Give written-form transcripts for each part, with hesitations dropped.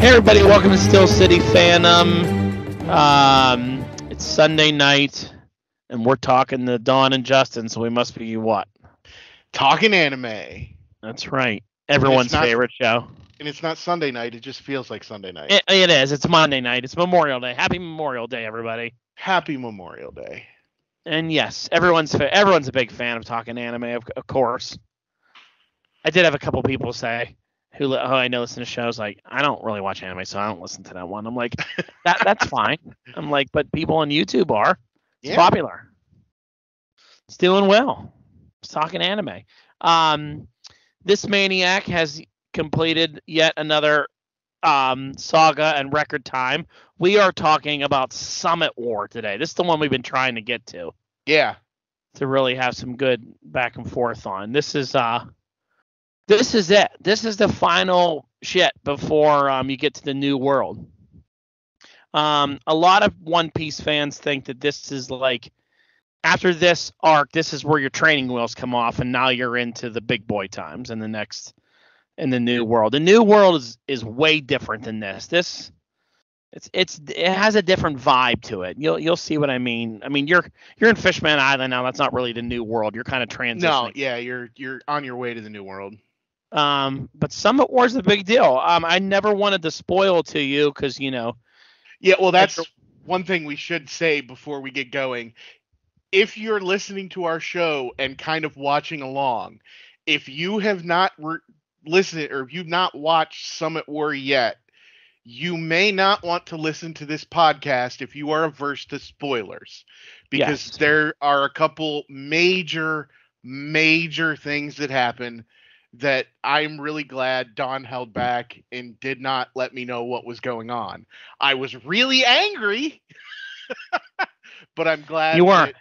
Hey everybody, welcome to Still City Fandom. It's Sunday night, and we're talking to Dawn and Justin, so we must be what? Talkin Anime. That's right. Everyone's favorite show. And it's not Sunday night, it just feels like Sunday night. It is. It's Monday night. It's Memorial Day. Happy Memorial Day, everybody. Happy Memorial Day. And yes, everyone's a big fan of Talkin Anime, of course. I did have a couple people say, who I know listen to shows like, I don't really watch anime, so I don't listen to that one. I'm like, that's fine. I'm like, but people on YouTube are. It's popular. It's doing well. It's Talkin Anime. This maniac has completed yet another saga and record time. We are talking about Summit War today. This is the one we've been trying to get to. Yeah. To really have some good back and forth on. This is it. This is the final shit before you get to the new world. A lot of One Piece fans think that this is like, after this arc, this is where your training wheels come off, and now you're into the big boy times in the new world. The new world is way different than this. It has a different vibe to it. You'll see what I mean. I mean, you're in Fishman Island now. That's not really the new world. You're kind of transitioning. No, yeah, you're on your way to the new world. But Summit War is a big deal. I never wanted to spoil to you because, you know. Yeah, well, that's one thing we should say before we get going. If you're listening to our show and kind of watching along, if you have not listened or if you've not watched Summit War yet, you may not want to listen to this podcast if you are averse to spoilers, because there are a couple major things that happen that I'm really glad Don held back and did not let me know what was going on. I was really angry, but I'm glad you were.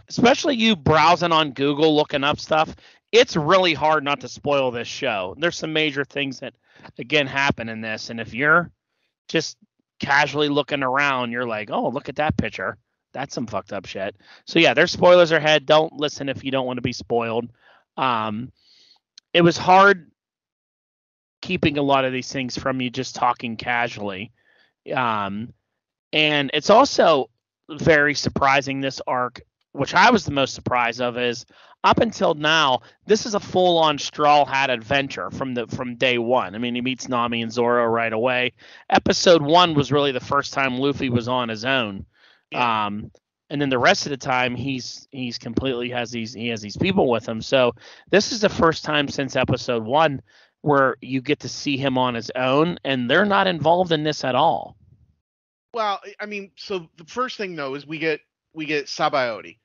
Especially you browsing on Google looking up stuff. It's really hard not to spoil this show. There's some major things that again happen in this, and if you're just casually looking around, you're like, oh, look at that picture. That's some fucked up shit. So yeah, there's spoilers ahead. Don't listen if you don't want to be spoiled. It was hard keeping a lot of these things from you just talking casually. And it's also very surprising, this arc, which I was the most surprised of, is up until now, this is a full-on Straw Hat adventure from day one. I mean, he meets Nami and Zoro right away. Episode 1 was really the first time Luffy was on his own. Yeah. And then the rest of the time, he's completely has these people with him. So this is the first time since episode 1 where you get to see him on his own, and they're not involved in this at all. Well, I mean, so the first thing though is we get Sabaody.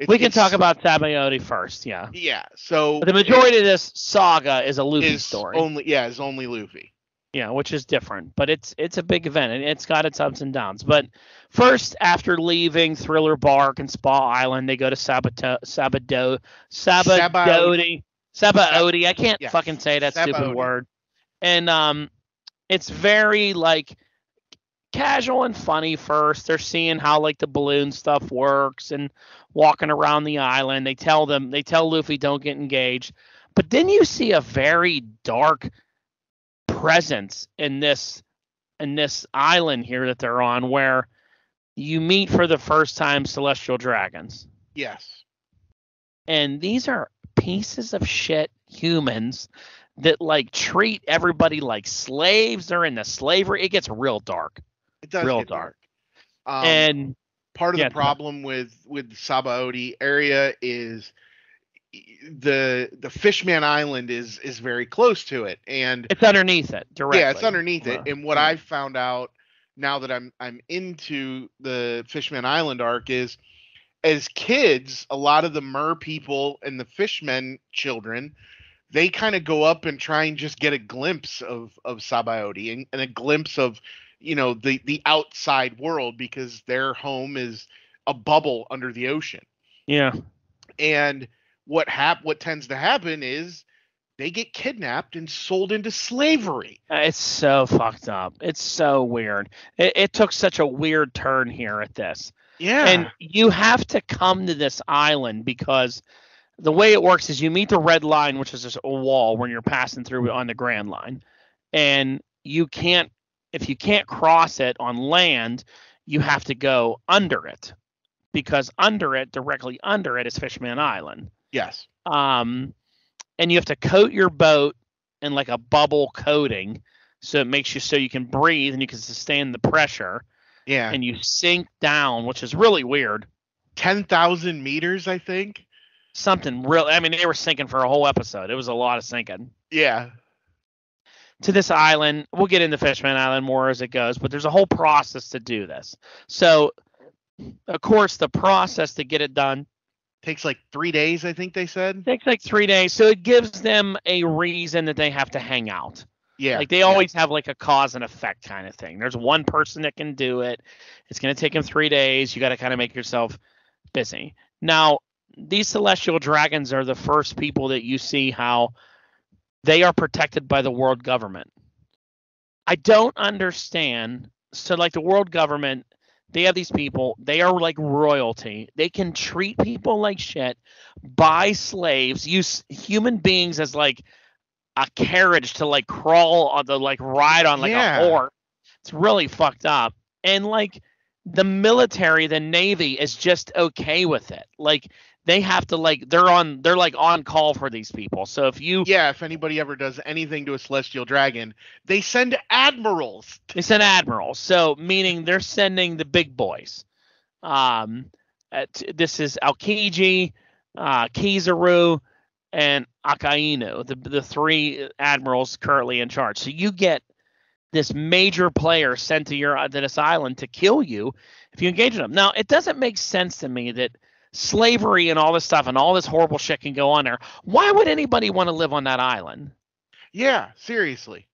We can talk about Sabaody first, yeah. Yeah. So but the majority of this saga is a Luffy story. Is only Luffy. Yeah, which is different, but it's a big event, and it's got its ups and downs. But first, after leaving Thriller Bark and Spa Island, they go to Sabaody. I can't fucking say that stupid word. And it's very like casual and funny first. They're seeing how like the balloon stuff works and walking around the island. They tell Luffy don't get engaged, but then you see a very dark presence in this island here that they're on, where you meet for the first time celestial dragons. Yes. And these are pieces of shit humans that like treat everybody like slaves. They're into slavery. It gets real dark. It does real get dark. And part of the problem with Sabaody area is the Fishman Island is very close to it, and it's underneath it directly. Yeah, it's underneath it. And what I've found out now that I'm into the Fishman Island arc is, as kids, a lot of the mer people and the fishmen children, they kind of go up and try and just get a glimpse of Sabaody and a glimpse of, you know, the outside world, because their home is a bubble under the ocean. Yeah. And what tends to happen is they get kidnapped and sold into slavery. It's so fucked up. It's so weird. It took such a weird turn here at this. Yeah. And you have to come to this island because the way it works is you meet the red line, which is just a wall when you're passing through on the Grand Line. And you can't if you can't cross it on land, you have to go under it because under it, directly under it, is Fishman Island. Yes. And you have to coat your boat in like a bubble coating so it makes you so you can breathe and you can sustain the pressure. Yeah. And you sink down, which is really weird. 10,000 meters, I think. Something real. I mean, they were sinking for a whole episode. It was a lot of sinking. Yeah. To this island, we'll get into Fishman Island more as it goes, but there's a whole process to do this. So, of course, the process to get it done takes like 3 days, I think they said. Takes like 3 days, so it gives them a reason that they have to hang out. Yeah. Like they always have like a cause and effect kind of thing. There's one person that can do it. It's going to take them 3 days. You got to kind of make yourself busy. Now, these celestial dragons are the first people that you see how they are protected by the world government. I don't understand. So like the world government, they have these people. They are like royalty. They can treat people like shit, buy slaves, use human beings as like a carriage to like crawl on the like ride on like a horse. It's really fucked up. And like the military, the Navy is just okay with it. Like they have to like they're like on call for these people. So if anybody ever does anything to a celestial dragon, they send admirals. So meaning they're sending the big boys. This is Aokiji, Kizaru, and Akainu, the three admirals currently in charge. So you get this major player sent to this island to kill you if you engage in them. Now, it doesn't make sense to me that slavery and all this stuff and all this horrible shit can go on there. Why would anybody want to live on that island? Yeah, seriously.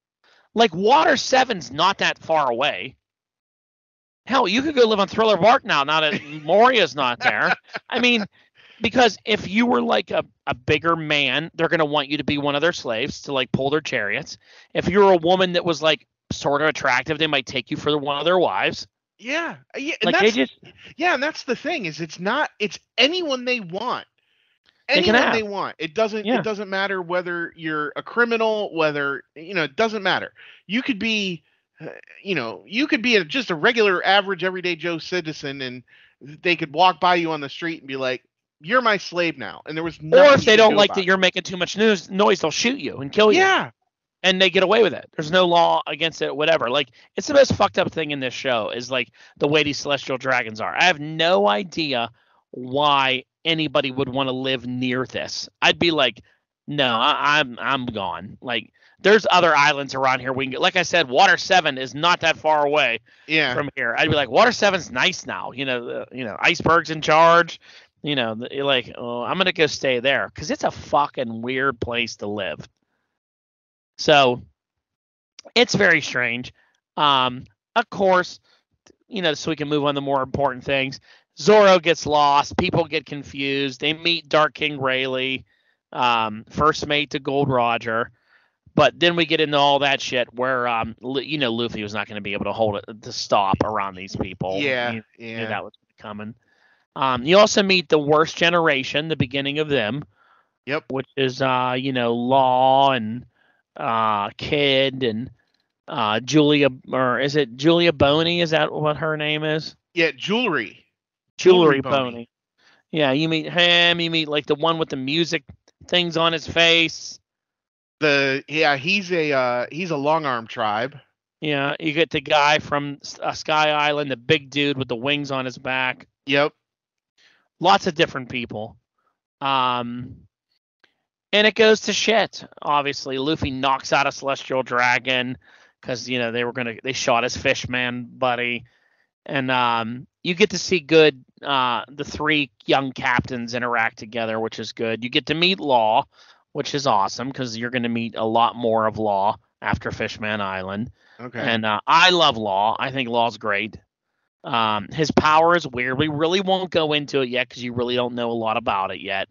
Like Water 7's not that far away. Hell, you could go live on Thriller Bark now that Moria's not there. I mean, because if you were like a bigger man, they're going to want you to be one of their slaves to like pull their chariots. If you're a woman that was like sort of attractive, they might take you for one of their wives. Yeah. And like and that's the thing is it's anyone they want. Anyone they want. It doesn't matter whether you're a criminal, whether it doesn't matter. You could be just a regular average everyday Joe citizen and they could walk by you on the street and be like, "You're my slave now." And there was nothing. Or if they don't like that you're making too much noise, they'll shoot you and kill you. Yeah. And they get away with it. There's no law against it, whatever. Like, it's the most fucked up thing in this show is like the way these celestial dragons are. I have no idea why anybody would want to live near this. I'd be like, no, I'm gone. Like, there's other islands around here we can get. Like I said, Water 7 is not that far away from here. I'd be like, Water 7's nice now. Iceberg's in charge. I'm gonna go stay there because it's a fucking weird place to live. So it's very strange. Of course, so we can move on to more important things. Zoro gets lost. People get confused. They meet Dark King Rayleigh, first mate to Gold Roger. But then we get into all that shit where, Luffy was not going to be able to hold it to stop around these people. Yeah. He knew that was coming. You also meet the worst generation, the beginning of them. Yep. Which is, Law and Kid and Julia, or is it Julia Boney? Is that what her name is? Yeah, Jewelry Boney. Yeah, you meet him. You meet like the one with the music things on his face. He's a long arm tribe. Yeah, you get the guy from Sky Island, the big dude with the wings on his back. Yep. Lots of different people. And it goes to shit. Obviously, Luffy knocks out a celestial dragon because they shot his fishman buddy, and you get to see the three young captains interact together, which is good. You get to meet Law, which is awesome because you're going to meet a lot more of Law after Fishman Island. Okay. And I love Law. I think Law's great. His power is weird. We really won't go into it yet because you really don't know a lot about it yet.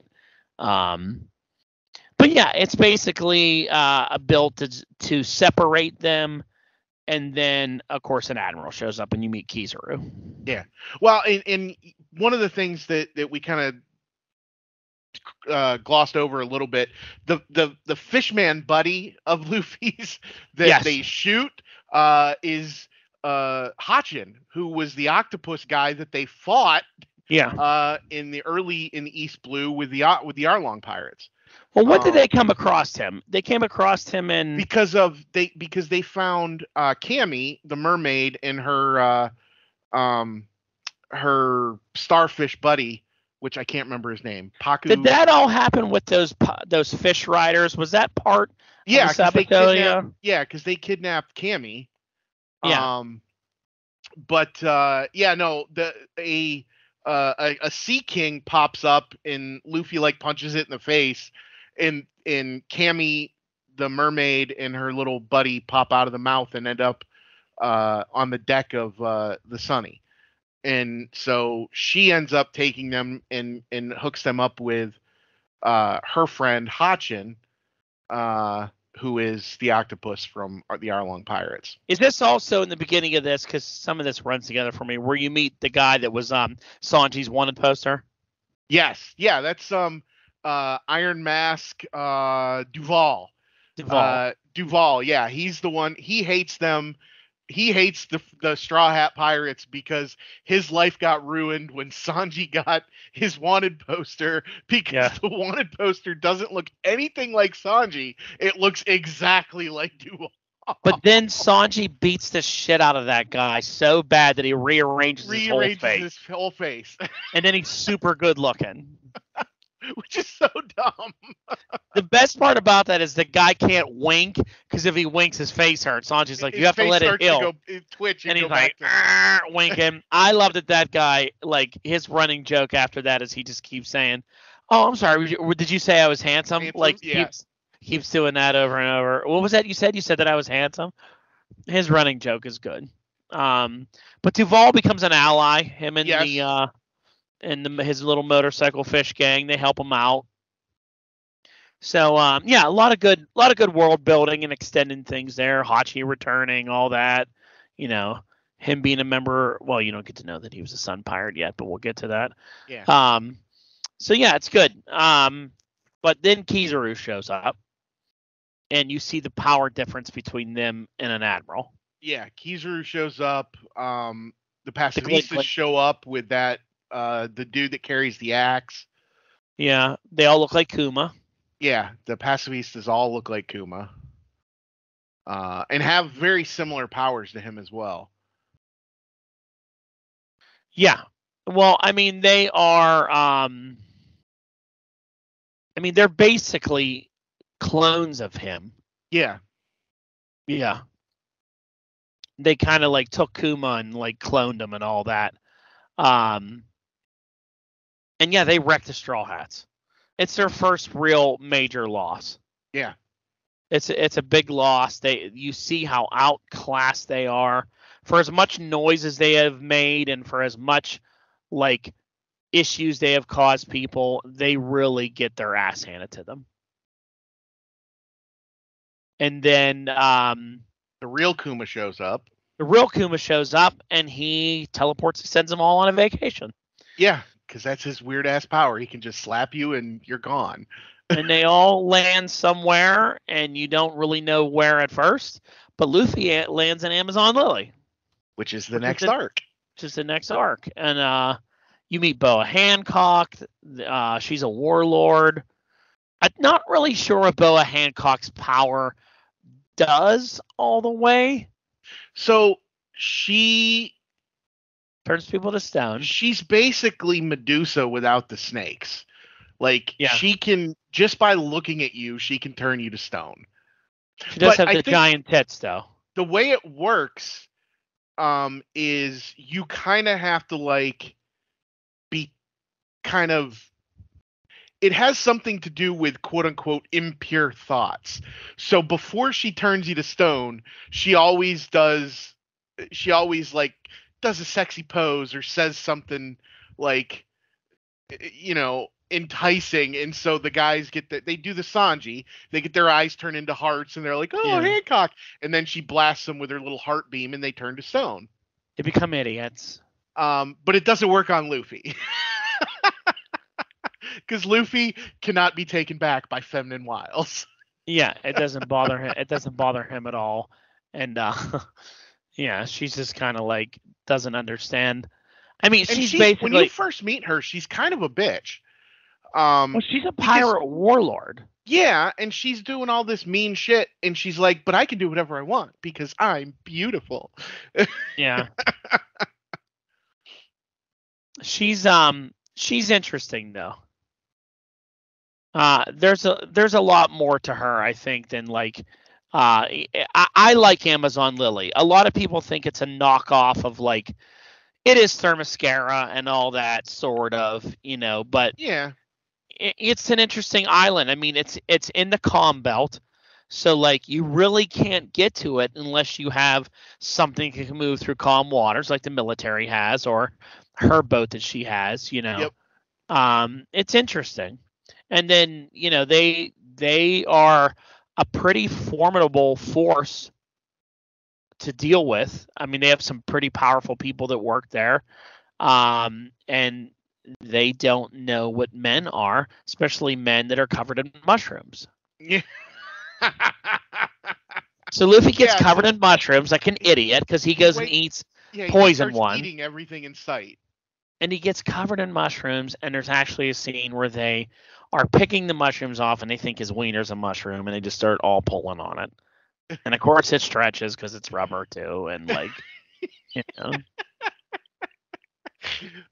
But yeah, it's basically built to separate them, and then of course an admiral shows up and you meet Kizaru. Yeah. Well, in one of the things that we kind of glossed over a little bit. The fishman buddy of Luffy's that Yes. they shoot is Hachin, who was the octopus guy that they fought in the East Blue with the Arlong pirates. Well, when did they come across him? They came across him in because they found Cammy, the mermaid, and her starfish buddy, which I can't remember his name. Paku. Did that all happen with those fish riders? Was that part of the Sabato? Because they kidnapped Cammy. Yeah. A sea king pops up and Luffy like punches it in the face, and Cammy, the mermaid, and her little buddy pop out of the mouth and end up on the deck of the Sunny. And so she ends up taking them and hooks them up with her friend Hachin, who is the octopus from the Arlong Pirates. Is this also in the beginning of this? Because some of this runs together for me, where you meet the guy that was Sanji's wanted poster? Yes. Yeah, that's Iron Mask Duval. Duval, yeah. He's the one. He hates them. He hates the Straw Hat Pirates because his life got ruined when Sanji got his wanted poster, because the wanted poster doesn't look anything like Sanji. It looks exactly like Duval. But then Sanji beats the shit out of that guy so bad that he rearranges his whole face. And then he's super good looking. Which is so dumb. The best part about that is the guy can't wink, because if he winks, his face hurts. Sanji's like, you have to let it heal. Twitch and he's like, winking. I love that guy, like, his running joke after that is he just keeps saying, oh, I'm sorry, did you say I was handsome? Like, keeps doing that over and over. What was that you said? You said that I was handsome? His running joke is good. But Duval becomes an ally. Him and his little motorcycle fish gang, they help him out. So a lot of good world building and extending things there. Hachi returning, all that. Him being a member. Well, you don't get to know that he was a Sun Pirate yet, but we'll get to that. Yeah. It's good. But then Kizaru shows up, and you see the power difference between them and an admiral. Yeah, Kizaru shows up. The Pacifists show up with that. The dude that carries the axe. Yeah, they all look like Kuma. Yeah, the Pacifists all look like Kuma. And have very similar powers to him as well. Yeah. Well, I mean, they are... they're basically clones of him. Yeah. Yeah. They kind of like took Kuma and like cloned him and all that. And yeah, they wrecked the Straw Hats. It's their first real major loss. Yeah. It's a big loss. You see how outclassed they are. For as much noise as they have made and for as much like issues they have caused people, they really get their ass handed to them. And then the real Kuma shows up. And he teleports and sends them all on a vacation. Yeah, because that's his weird ass power. He can just slap you and you're gone. And they all land somewhere, and you don't really know where at first. But Luffy lands in Amazon Lily, which is the next arc. And you meet Boa Hancock. She's a warlord. I'm not really sure what Boa Hancock's power does all the way. So she turns people to stone. She's basically Medusa without the snakes. Like, she can, just by looking at you, she can turn you to stone. She does have the giant tits, though. The way it works is you kind of have to, like, be kind of... It has something to do with quote-unquote impure thoughts. So before she turns you to stone, she always like does a sexy pose or says something like, enticing, and so the guys they do the Sanji, they get their eyes turned into hearts, and they're like, oh, Hancock, and then she blasts them with her little heart beam, and they turn to stone. They become idiots. But it doesn't work on Luffy. Because Luffy cannot be taken back by feminine wiles. Yeah, it doesn't bother him. It doesn't bother him at all. And yeah, she's just kind of like doesn't understand. I mean, And she's when you basically first meet her, she's kind of a bitch. well, she's a Because pirate warlord. yeah, and she's doing all this mean shit, and she's like, "But I can do whatever I want because I'm beautiful." Yeah. She's interesting though. There's a lot more to her, I think, than like I like Amazon Lily. A lot of people think it's a knockoff of like it is Thermoscara and all that sort of, but Yeah, it's an interesting island. I mean, it's in the calm belt. So like you really can't get to it unless you have something that can move through calm waters like the military has or her boat that she has, yep. It's interesting. And then, they are a pretty formidable force to deal with. I mean, they have some pretty powerful people that work there. And they don't know what men are, especially men that are covered in mushrooms. Yeah. So Luffy gets Yeah, covered in mushrooms like an idiot because he goes and eats yeah, he poison starts one. eating everything in sight. And he gets covered in mushrooms, and there's actually a scene where they are picking the mushrooms off, and they think his wiener's a mushroom, and they just start all pulling on it. And of course, it stretches because it's rubber too, and like, you know,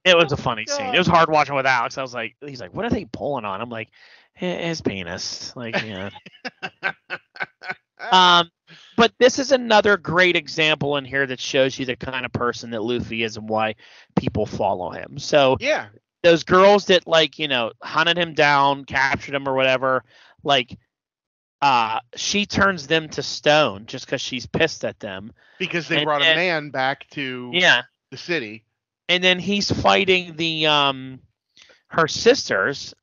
it was a funny scene. It was hard watching with Alex. I was like, he's like, what are they pulling on? I'm like, his penis. Like, yeah. But this is another great example in here that shows you the kind of person that Luffy is and why people follow him. So Yeah, those girls that like, hunted him down, captured him or whatever, like she turns them to stone just because she's pissed at them. because they brought a man back to the city. And then he's fighting the her sisters,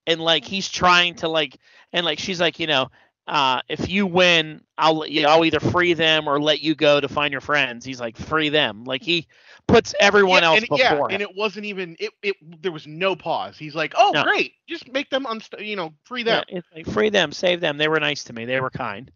and like he's trying to like, and like she's like, if you win, I'll either free them or let you go to find your friends. He's like, free them. Like he puts everyone else before him. And it wasn't even it. There was no pause. He's like, oh, no. Great, just make them free them. Yeah, it's like, free them, save them. They were nice to me. They were kind.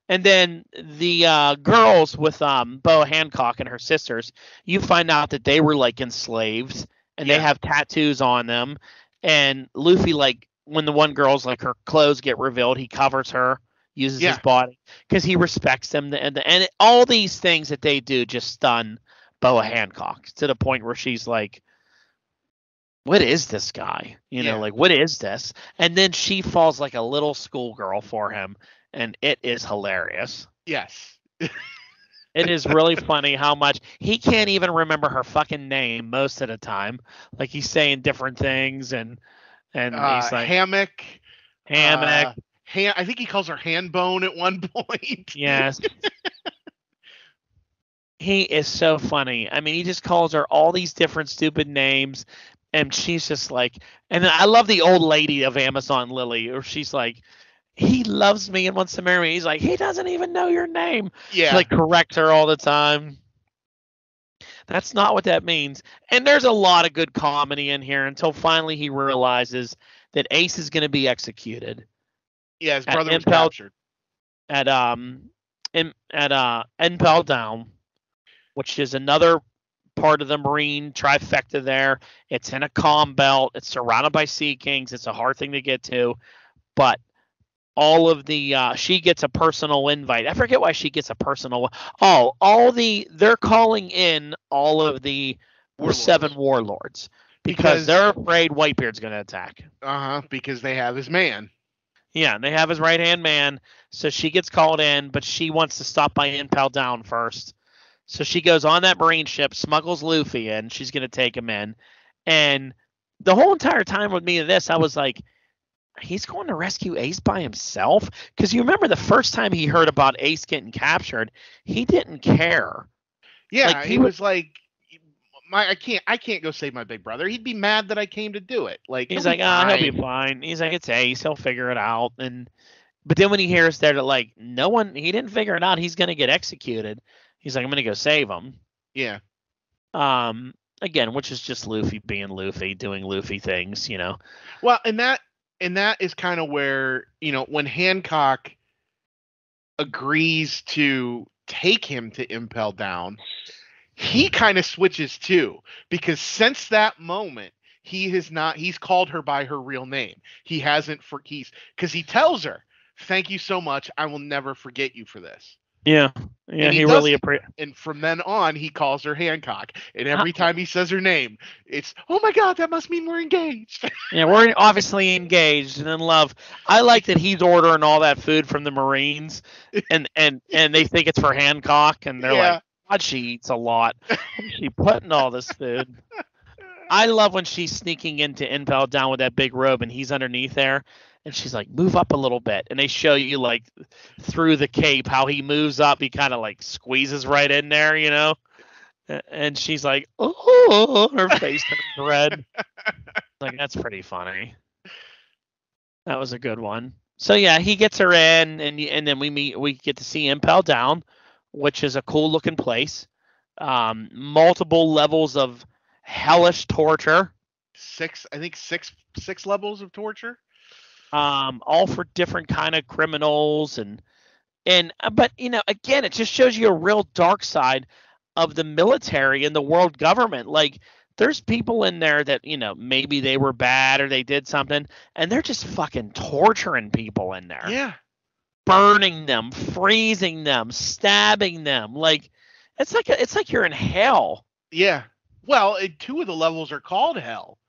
And then the girls with Boa Hancock and her sisters, you find out that they were like enslaved, and they have tattoos on them. And Luffy, like, when the one girl's like her clothes get revealed, he covers her, uses his body because he respects them. And all these things that they do just stun Boa Hancock to the point where she's like, what is this guy? Like, what is this? And then she falls like a little schoolgirl for him, and it is hilarious. Yes. It is really funny how much he can't even remember her fucking name most of the time. Like he's saying different things and he's like hammock. I think he calls her hand bone at one point. Yes. He is so funny. I mean, he just calls her all these different stupid names, and she's just like, and I love the old lady of Amazon Lily, or she's like, he loves me and wants to marry me. He's like, he doesn't even know your name. Yeah. Like, correct her all the time. That's not what that means. And there's a lot of good comedy in here until finally he realizes that Ace is going to be executed. Yeah, his brother was captured. At Impel Down, which is another part of the Marine trifecta there. It's in a calm belt. It's surrounded by Sea Kings. It's a hard thing to get to. But all of the she gets a personal invite. I forget why she gets a personal. They're calling in all of the warlords. 7 warlords because they're afraid Whitebeard's going to attack. Because they have his man. Yeah, they have his right-hand man. So she gets called in, but she wants to stop by Impel Down first. So she goes on that Marine ship, smuggles Luffy in. She's going to take him in. And the whole entire time with me of this, I was like, he's going to rescue Ace by himself? Because you remember the first time he heard about Ace getting captured, he didn't care. Yeah, like, he was like, I can't go save my big brother. He'd be mad that I came to do it. Like he's like, he'll be fine. He's like, it's Ace, he'll figure it out. But then when he hears that, like, he didn't figure it out, he's going to get executed. He's like, I'm going to go save him. Yeah. Again, which is just Luffy being Luffy, doing Luffy things, Well, and that is kind of where, when Hancock agrees to take him to Impel Down, he kind of switches too, because since that moment he's called her by her real name. He hasn't because he tells her, "Thank you so much. I will never forget you for this." Yeah, And he really and from then on he calls her Hancock, and every time he says her name, it's, "Oh my God, that must mean we're engaged." Yeah, we're obviously engaged and in love. I like that he's ordering all that food from the Marines, and they think it's for Hancock, and they're like, Yeah. "God, she eats a lot. Where's she putting all this food?" I love when she's sneaking into Impel Down with that big robe, and he's underneath there, and she's like, "Move up a little bit," and they show you like through the cape how he moves up. He kind of like squeezes right in there, and she's like, "Oh," her face turns red. Like, that's pretty funny. That was a good one. So yeah, he gets her in, and then we get to see Impel Down, which is a cool looking place. Multiple levels of hellish torture. I think six levels of torture. All for different kind of criminals and but again, it just shows you a real dark side of the military and the world government. Like, there's people in there that maybe they were bad or they did something, and they're just fucking torturing people in there. Yeah. Burning them, freezing them, stabbing them. Like, it's like you're in hell. Yeah. Well, two of the levels are called hell.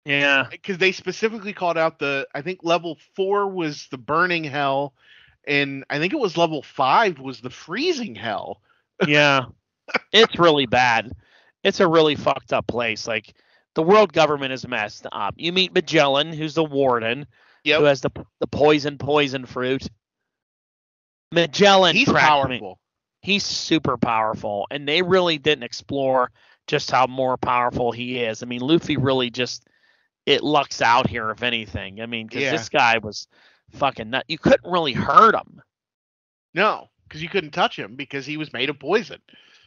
Yeah. Because they specifically called out I think level 4 was the burning hell, and I think it was level 5 was the freezing hell. Yeah. It's really bad. It's a really fucked up place. Like, the world government is messed up. You meet Magellan, who's the warden, who has the poison fruit. Magellan, he's powerful. He's super powerful, and they really didn't explore just how more powerful he is. I mean, Luffy really just lucks out here, if anything. I mean, because this guy was fucking nuts. You couldn't really hurt him. No, because you couldn't touch him because he was made of poison.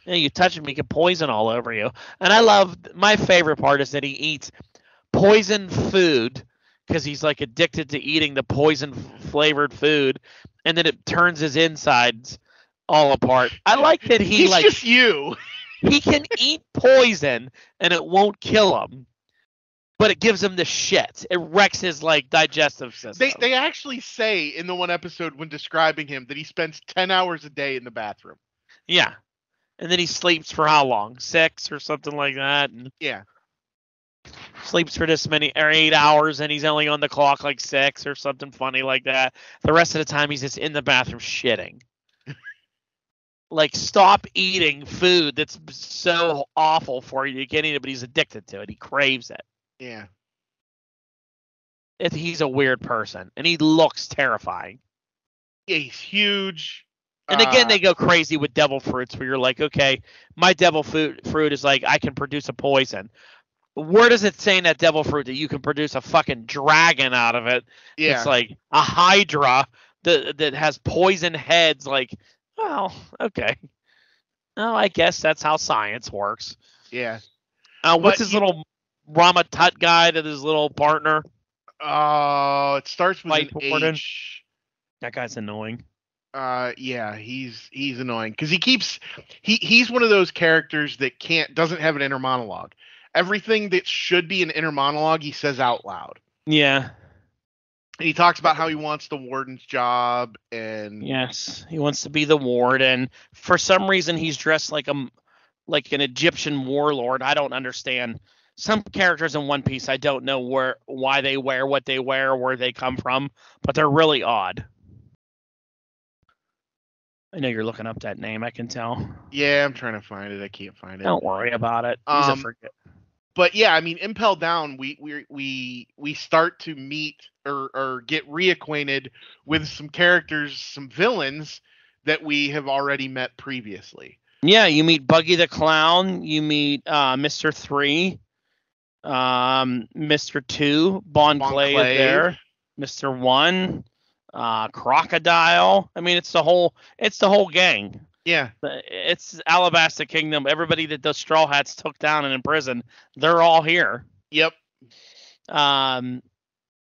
Yeah, you touch him, he can poison all over you. And I love, my favorite part is that he eats poison food because he's like addicted to eating the poison flavored food, and then it turns his insides all apart. I like that he's like just you. He can eat poison and it won't kill him, but it gives him the shit. It wrecks his like digestive system. They actually say in the one episode when describing him that he spends 10 hours a day in the bathroom. Yeah. And then he sleeps for how long? 6 or something like that. And yeah. Sleeps for this many or 8 hours, and he's only on the clock like 6 or something funny like that. The rest of the time he's just in the bathroom shitting. Like, stop eating food that's so awful for you. You can't eat it, but he's addicted to it. He craves it. Yeah. He's a weird person, and he looks terrifying. Yeah, he's huge. And again, they go crazy with devil fruits, where you're like, okay, my devil fruit is like, I can produce a poison. Where does it say in that devil fruit that you can produce a fucking dragon out of it? Yeah. It's like a hydra that has poison heads. Like, well, okay. Oh, I guess that's how science works. Yeah. What's his little Rama Tut guy that his little partner? It starts with White an Warden. H. That guy's annoying. Yeah, he's annoying because he's one of those characters that doesn't have an inner monologue. Everything that should be an inner monologue, he says out loud. Yeah. And he talks about how he wants the warden's job, and yes, he wants to be the warden. For some reason, he's dressed like an Egyptian warlord. I don't understand. Some characters in One Piece, I don't know why they wear what they wear or where they come from, but they're really odd. I know you're looking up that name, I can tell. Yeah, I'm trying to find it. I can't find it. Don't worry about it. He's a forget. But yeah, I mean, Impel Down, we start to meet or get reacquainted with some characters, some villains that we have already met previously. Yeah, you meet Buggy the Clown, you meet Mr. 3, Mr. 2, Bon Clay is there, Mr. 1, Crocodile. I mean, it's the whole gang. Yeah. It's Alabasta Kingdom. Everybody that those Straw Hats took down and in prison, they're all here. Yep. Bon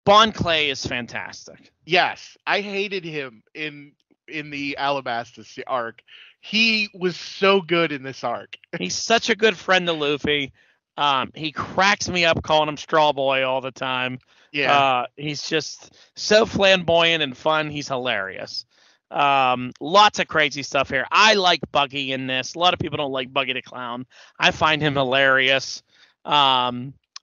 Clay is fantastic. Yes, I hated him in the Alabasta arc. He was so good in this arc. He's such a good friend to Luffy. He cracks me up calling him Straw Boy all the time. Yeah. He's just so flamboyant and fun. He's hilarious. Lots of crazy stuff here. I like Buggy in this. A lot of people don't like Buggy the Clown. I find him hilarious.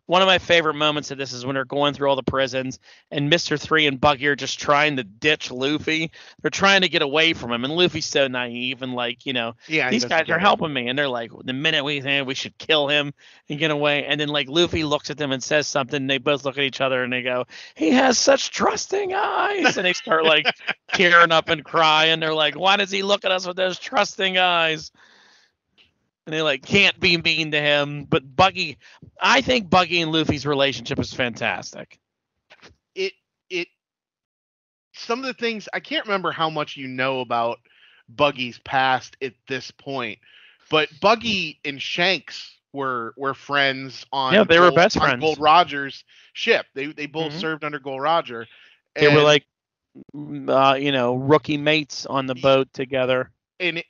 One of my favorite moments of this is when they're going through all the prisons and Mr. 3 and Buggy are just trying to ditch Luffy. They're trying to get away from him, and Luffy's so naive and like, Yeah, these guys are helping me, and they're like, the minute we think we should kill him and get away, and then like Luffy looks at them and says something, and they both look at each other and they go, he has such trusting eyes, and they start like tearing up and crying. They're like, why does he look at us with those trusting eyes? And they like can't be mean to him. But Buggy, I think Buggy and Luffy's relationship is fantastic. It some of the things, I can't remember how much you know about Buggy's past at this point, but Buggy and Shanks were friends on they were best friends. Gold Roger's ship. They both served under Gold Roger. They were like rookie mates on the boat together. And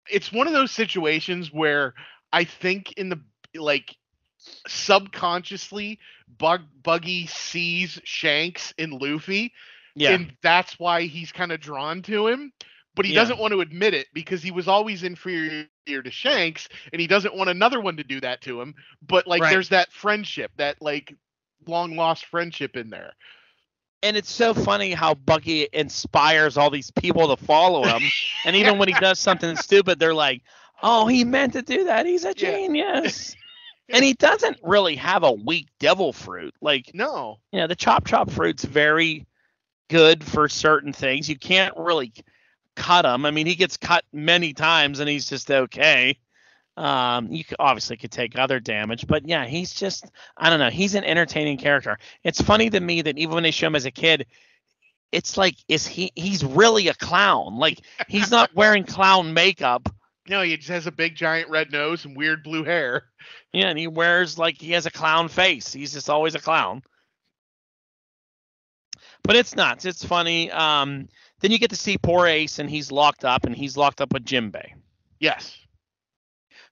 it's one of those situations where I think in the subconsciously Buggy sees Shanks in Luffy, and that's why he's kind of drawn to him, but he doesn't want to admit it because he was always inferior to Shanks, and he doesn't want another one to do that to him. But there's that friendship, that long lost friendship in there. And it's so funny how Buggy inspires all these people to follow him. And even when he does something stupid, they're like, oh, he meant to do that. He's a genius. And he doesn't really have a weak devil fruit. No. The chop fruit's very good for certain things. You can't really cut him. I mean, he gets cut many times and he's just okay. You obviously could take other damage, but yeah, he's just, I don't know. He's an entertaining character. It's funny to me that even when they show him as a kid, it's like, he's really a clown. Like, he's not wearing clown makeup. No, he just has a big giant red nose and weird blue hair. Yeah, and he wears he has a clown face. He's just always a clown. But it's nuts. It's funny. Then you get to see poor Ace, and he's locked up with Jinbei. Yes.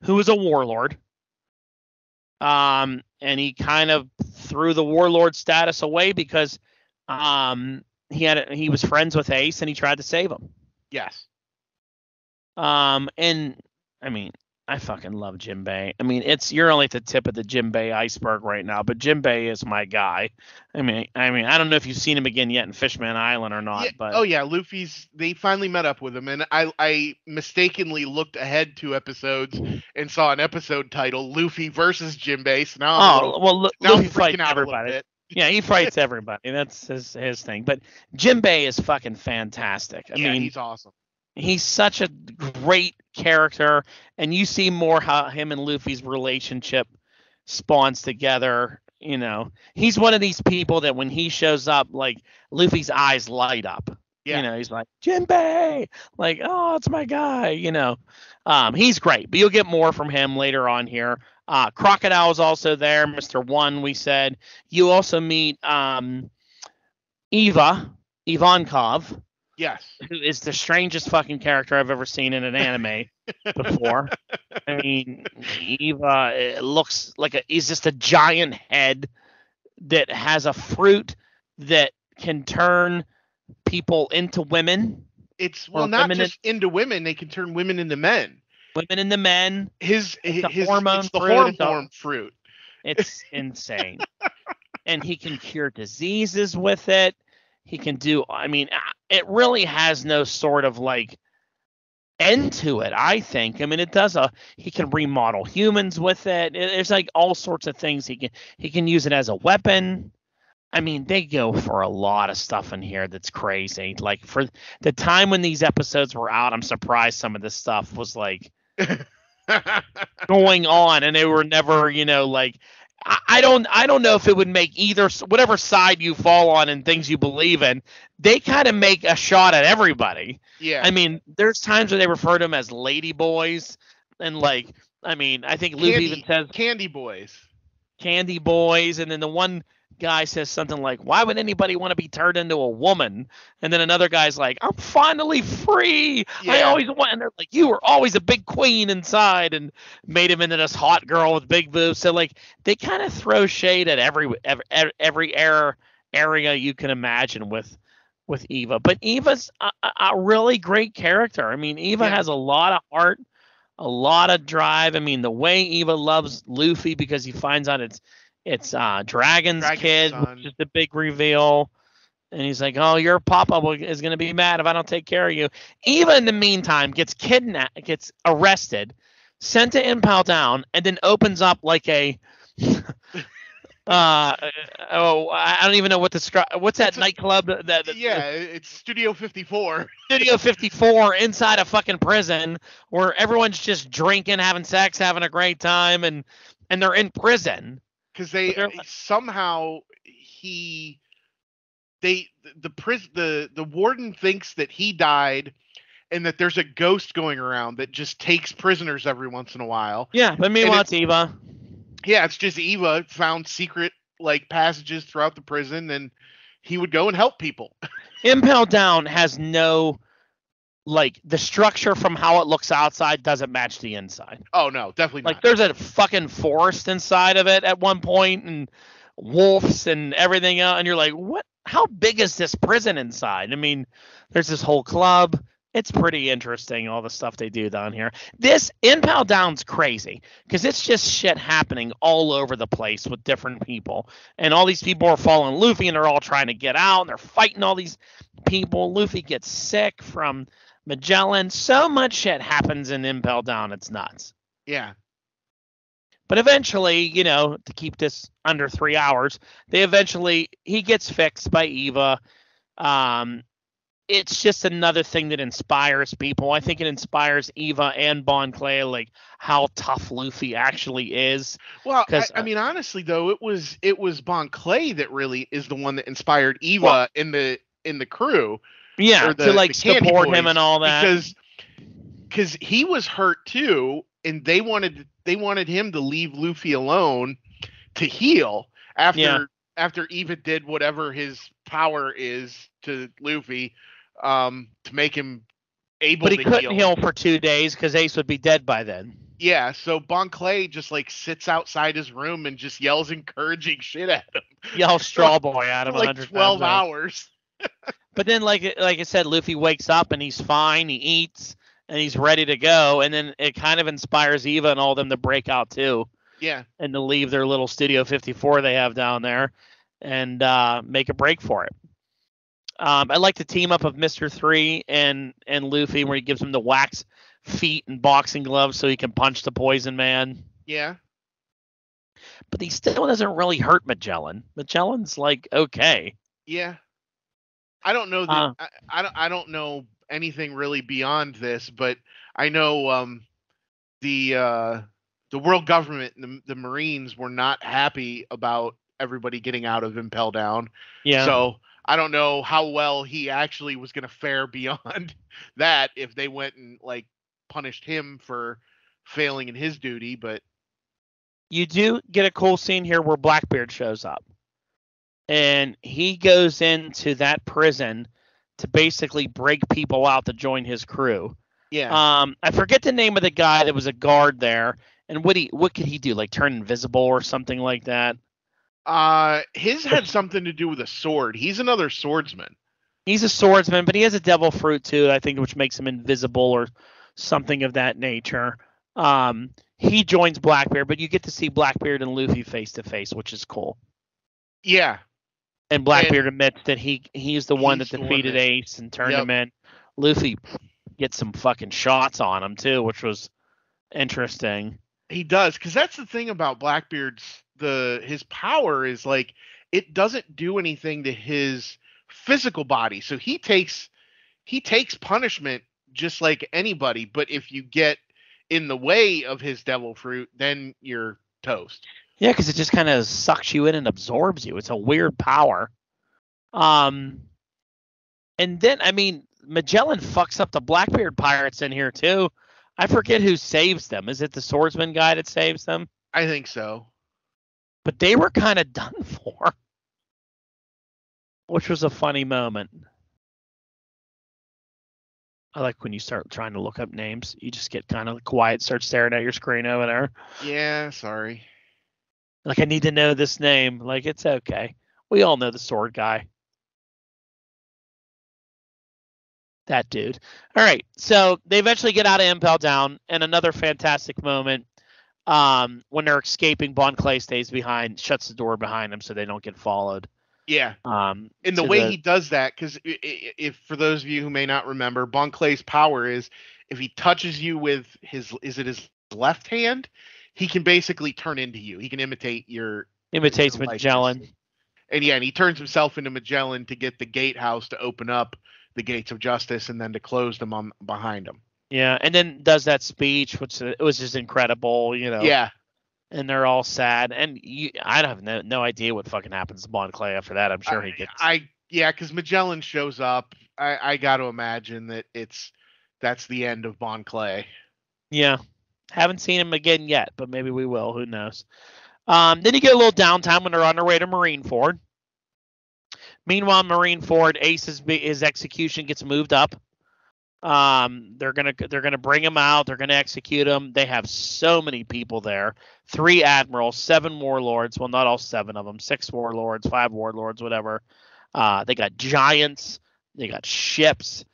Who is a warlord. And he kind of threw the warlord status away because he was friends with Ace and he tried to save him. Yes. And I mean, I fucking love Jinbei. I mean, you're only at the tip of the Jinbei iceberg right now, but Jinbei is my guy. I mean, I don't know if you've seen him again yet in Fishman Island or not, but they finally met up with him, and I mistakenly looked ahead 2 episodes and saw an episode title Luffy versus Jinbei. So now Luffy fights everybody. Yeah, he fights everybody. That's his thing. But Jinbei is fucking fantastic. I mean, he's awesome. He's such a great character, and you see more how him and Luffy's relationship spawns together. He's one of these people that when he shows up, Luffy's eyes light up. Yeah. He's like, Jinbei, oh, it's my guy. He's great, but you'll get more from him later on here. Crocodile's also there, Mr. One, we said. You also meet Ivankov. Yes. Who is the strangest fucking character I've ever seen in an anime before. I mean, Eva looks like he's just a giant head that has a fruit that can turn people into women. It's not just into women, they can turn women into men. Women into men. His hormone fruit. It's insane. And he can cure diseases with it. He can do, I mean, it really has no sort of end to it, I think. I mean, he can remodel humans with it. There's all sorts of things. He can use it as a weapon. I mean, they go for a lot of stuff in here that's crazy. For the time when these episodes were out, I'm surprised some of this stuff was going on, and they were never, I don't know if it would make either, whatever side you fall on and things you believe in. They kind of make a shot at everybody. Yeah. I mean, there's times where they refer to them as lady boys, and like, I mean, I think Luffy even says Candy boys. candy boys, and then the one guy says something like, why would anybody want to be turned into a woman? And then another guy's like, I'm finally free. Yeah. I always want, and they're like, you were always a big queen inside, and made him into this hot girl with big boobs. So like, they kind of throw shade at every area you can imagine with Eva. But Eva's a really great character. I mean, Eva has a lot of heart, a lot of drive. I mean, the way Eva loves Luffy because he finds out it's Dragon's kid, son. which is the big reveal. And he's like, oh, your papa is going to be mad if I don't take care of you. Eva, in the meantime, gets arrested, sent to Impel Down, and then opens up like a I don't even know what what's that nightclub? It's Studio 54. Studio 54 inside a fucking prison where everyone's just drinking, having sex, having a great time, and they're in prison. Because somehow the warden thinks that he died, and that there's a ghost going around that just takes prisoners every once in a while. Yeah, but meanwhile it's Eva. Yeah, it's just Eva found secret like passages throughout the prison, and he would go and help people. Impel Down has no, like, the structure from how it looks outside doesn't match the inside. Oh no, definitely not. Like, there's a fucking forest inside of it at one point, and wolves and everything else, and you're like, what? How big is this prison inside? I mean, there's this whole club. It's pretty interesting, all the stuff they do down here. This Impel Down's crazy because it's just shit happening all over the place with different people. And all these people are following Luffy, and they're all trying to get out, and they're fighting all these people. Luffy gets sick from Magellan. So much shit happens in Impel Down. It's nuts. Yeah. But eventually, to keep this under 3 hours, he gets fixed by Eva. It's just another thing that inspires people. I think it inspires Eva and Bon Clay, like how tough Luffy actually is. Well, I mean, honestly, though, it was Bon Clay that really is the one that inspired Eva in the crew. Yeah, to support him and all that. Because he was hurt too, and they wanted him to leave Luffy alone to heal after Eva did whatever his power is to Luffy. To make him able to heal. But he couldn't heal for 2 days because Ace would be dead by then. Yeah, so Bon Clay just sits outside his room and just yells encouraging shit at him. Yells straw boy at him. For 12 hours. But then, like I said, Luffy wakes up and he's fine. He eats and he's ready to go. And then it kind of inspires Eva and all of them to break out too. Yeah. And to leave their little Studio 54 they have down there and make a break for it. I like the team up of Mr. 3 and Luffy where he gives him the wax feet and boxing gloves so he can punch the Poison Man. Yeah. But he still doesn't really hurt Magellan. Magellan's okay. Yeah. I don't know that I don't know anything really beyond this, but I know the world government and the Marines were not happy about everybody getting out of Impel Down. Yeah. So I don't know how well he actually was going to fare beyond that if they went and punished him for failing in his duty. But you do get a cool scene here where Blackbeard shows up, and he goes into that prison to basically break people out to join his crew. Yeah. I forget the name of the guy that was a guard there, and what could he do? Turn invisible or something like that? His had something to do with a sword. He's another swordsman. He's a swordsman, but he has a devil fruit too, I think, which makes him invisible or something of that nature. He joins Blackbeard, but you get to see Blackbeard and Luffy face to face, which is cool. Yeah. And Blackbeard admits that he's the one that defeated Ace and turned him in. Luffy gets some fucking shots on him too, which was interesting. He does, because that's the thing about Blackbeard's his power is it doesn't do anything to his physical body. So he takes punishment just like anybody, but if you get in the way of his devil fruit, then you're toast. Yeah, because it just kind of sucks you in and absorbs you. It's a weird power. And then, I mean, Magellan fucks up the Blackbeard pirates in here too. I forget who saves them. Is it the swordsman guy that saves them? I think so. But they were kind of done for, which was a funny moment. I like when you start trying to look up names. You just get kind of quiet, start staring at your screen over there. Yeah, sorry. Like, I need to know this name. Like, it's okay. We all know the sword guy. That dude. All right. So they eventually get out of Impel Down, and another fantastic moment when they're escaping. Bon Clay stays behind, shuts the door behind them so they don't get followed. Yeah. And the way he does that, because if for those of you who may not remember, Bon Clay's power is if he touches you with his left hand, he can basically turn into you. He can imitate imitates Magellan. And yeah, and he turns himself into Magellan to get the gatehouse to open up the gates of justice and then to close them on behind him. Yeah, and then does that speech, which it was just incredible, you know. Yeah. And they're all sad, and I have no idea what fucking happens to Bon Clay after that. I'm sure he gets. Because Magellan shows up. I got to imagine that that's the end of Bon Clay. Yeah, haven't seen him again yet, but maybe we will. Who knows? Then you get a little downtime when they're on their way to Marineford. Meanwhile, Marineford, his execution gets moved up. They're gonna bring him out. They're gonna execute him. They have so many people there: 3 admirals, 7 warlords. Well, not all 7 of them. 6 warlords, 5 warlords, whatever. They got giants. They got ships.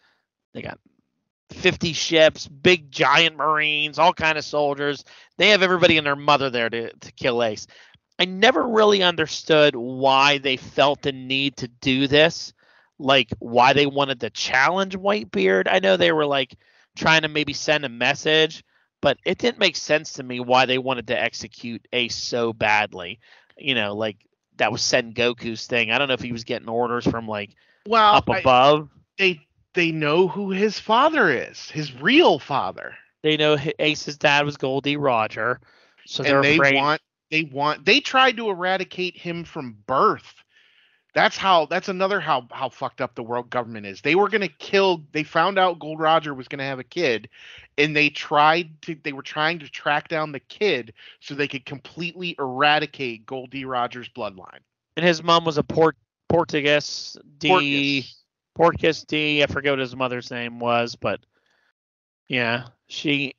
They got 50 ships, big giant marines, all kind of soldiers. They have everybody and their mother there to kill Ace. I never really understood why they felt the need to do this. Like, why they wanted to challenge Whitebeard. I know they were like trying to maybe send a message, but it didn't make sense to me why they wanted to execute Ace so badly. You know, like that was Sengoku's thing. I don't know if he was getting orders from like up above. They know who his father is, his real father. They know Ace's dad was Goldie Roger, so and they're afraid. They tried to eradicate him from birth. That's another how fucked up the world government is. They found out Gold Roger was going to have a kid, and they were trying to track down the kid so they could completely eradicate Goldie Roger's bloodline. And his mom was a Portuguese D. I forget what his mother's name was, but yeah, she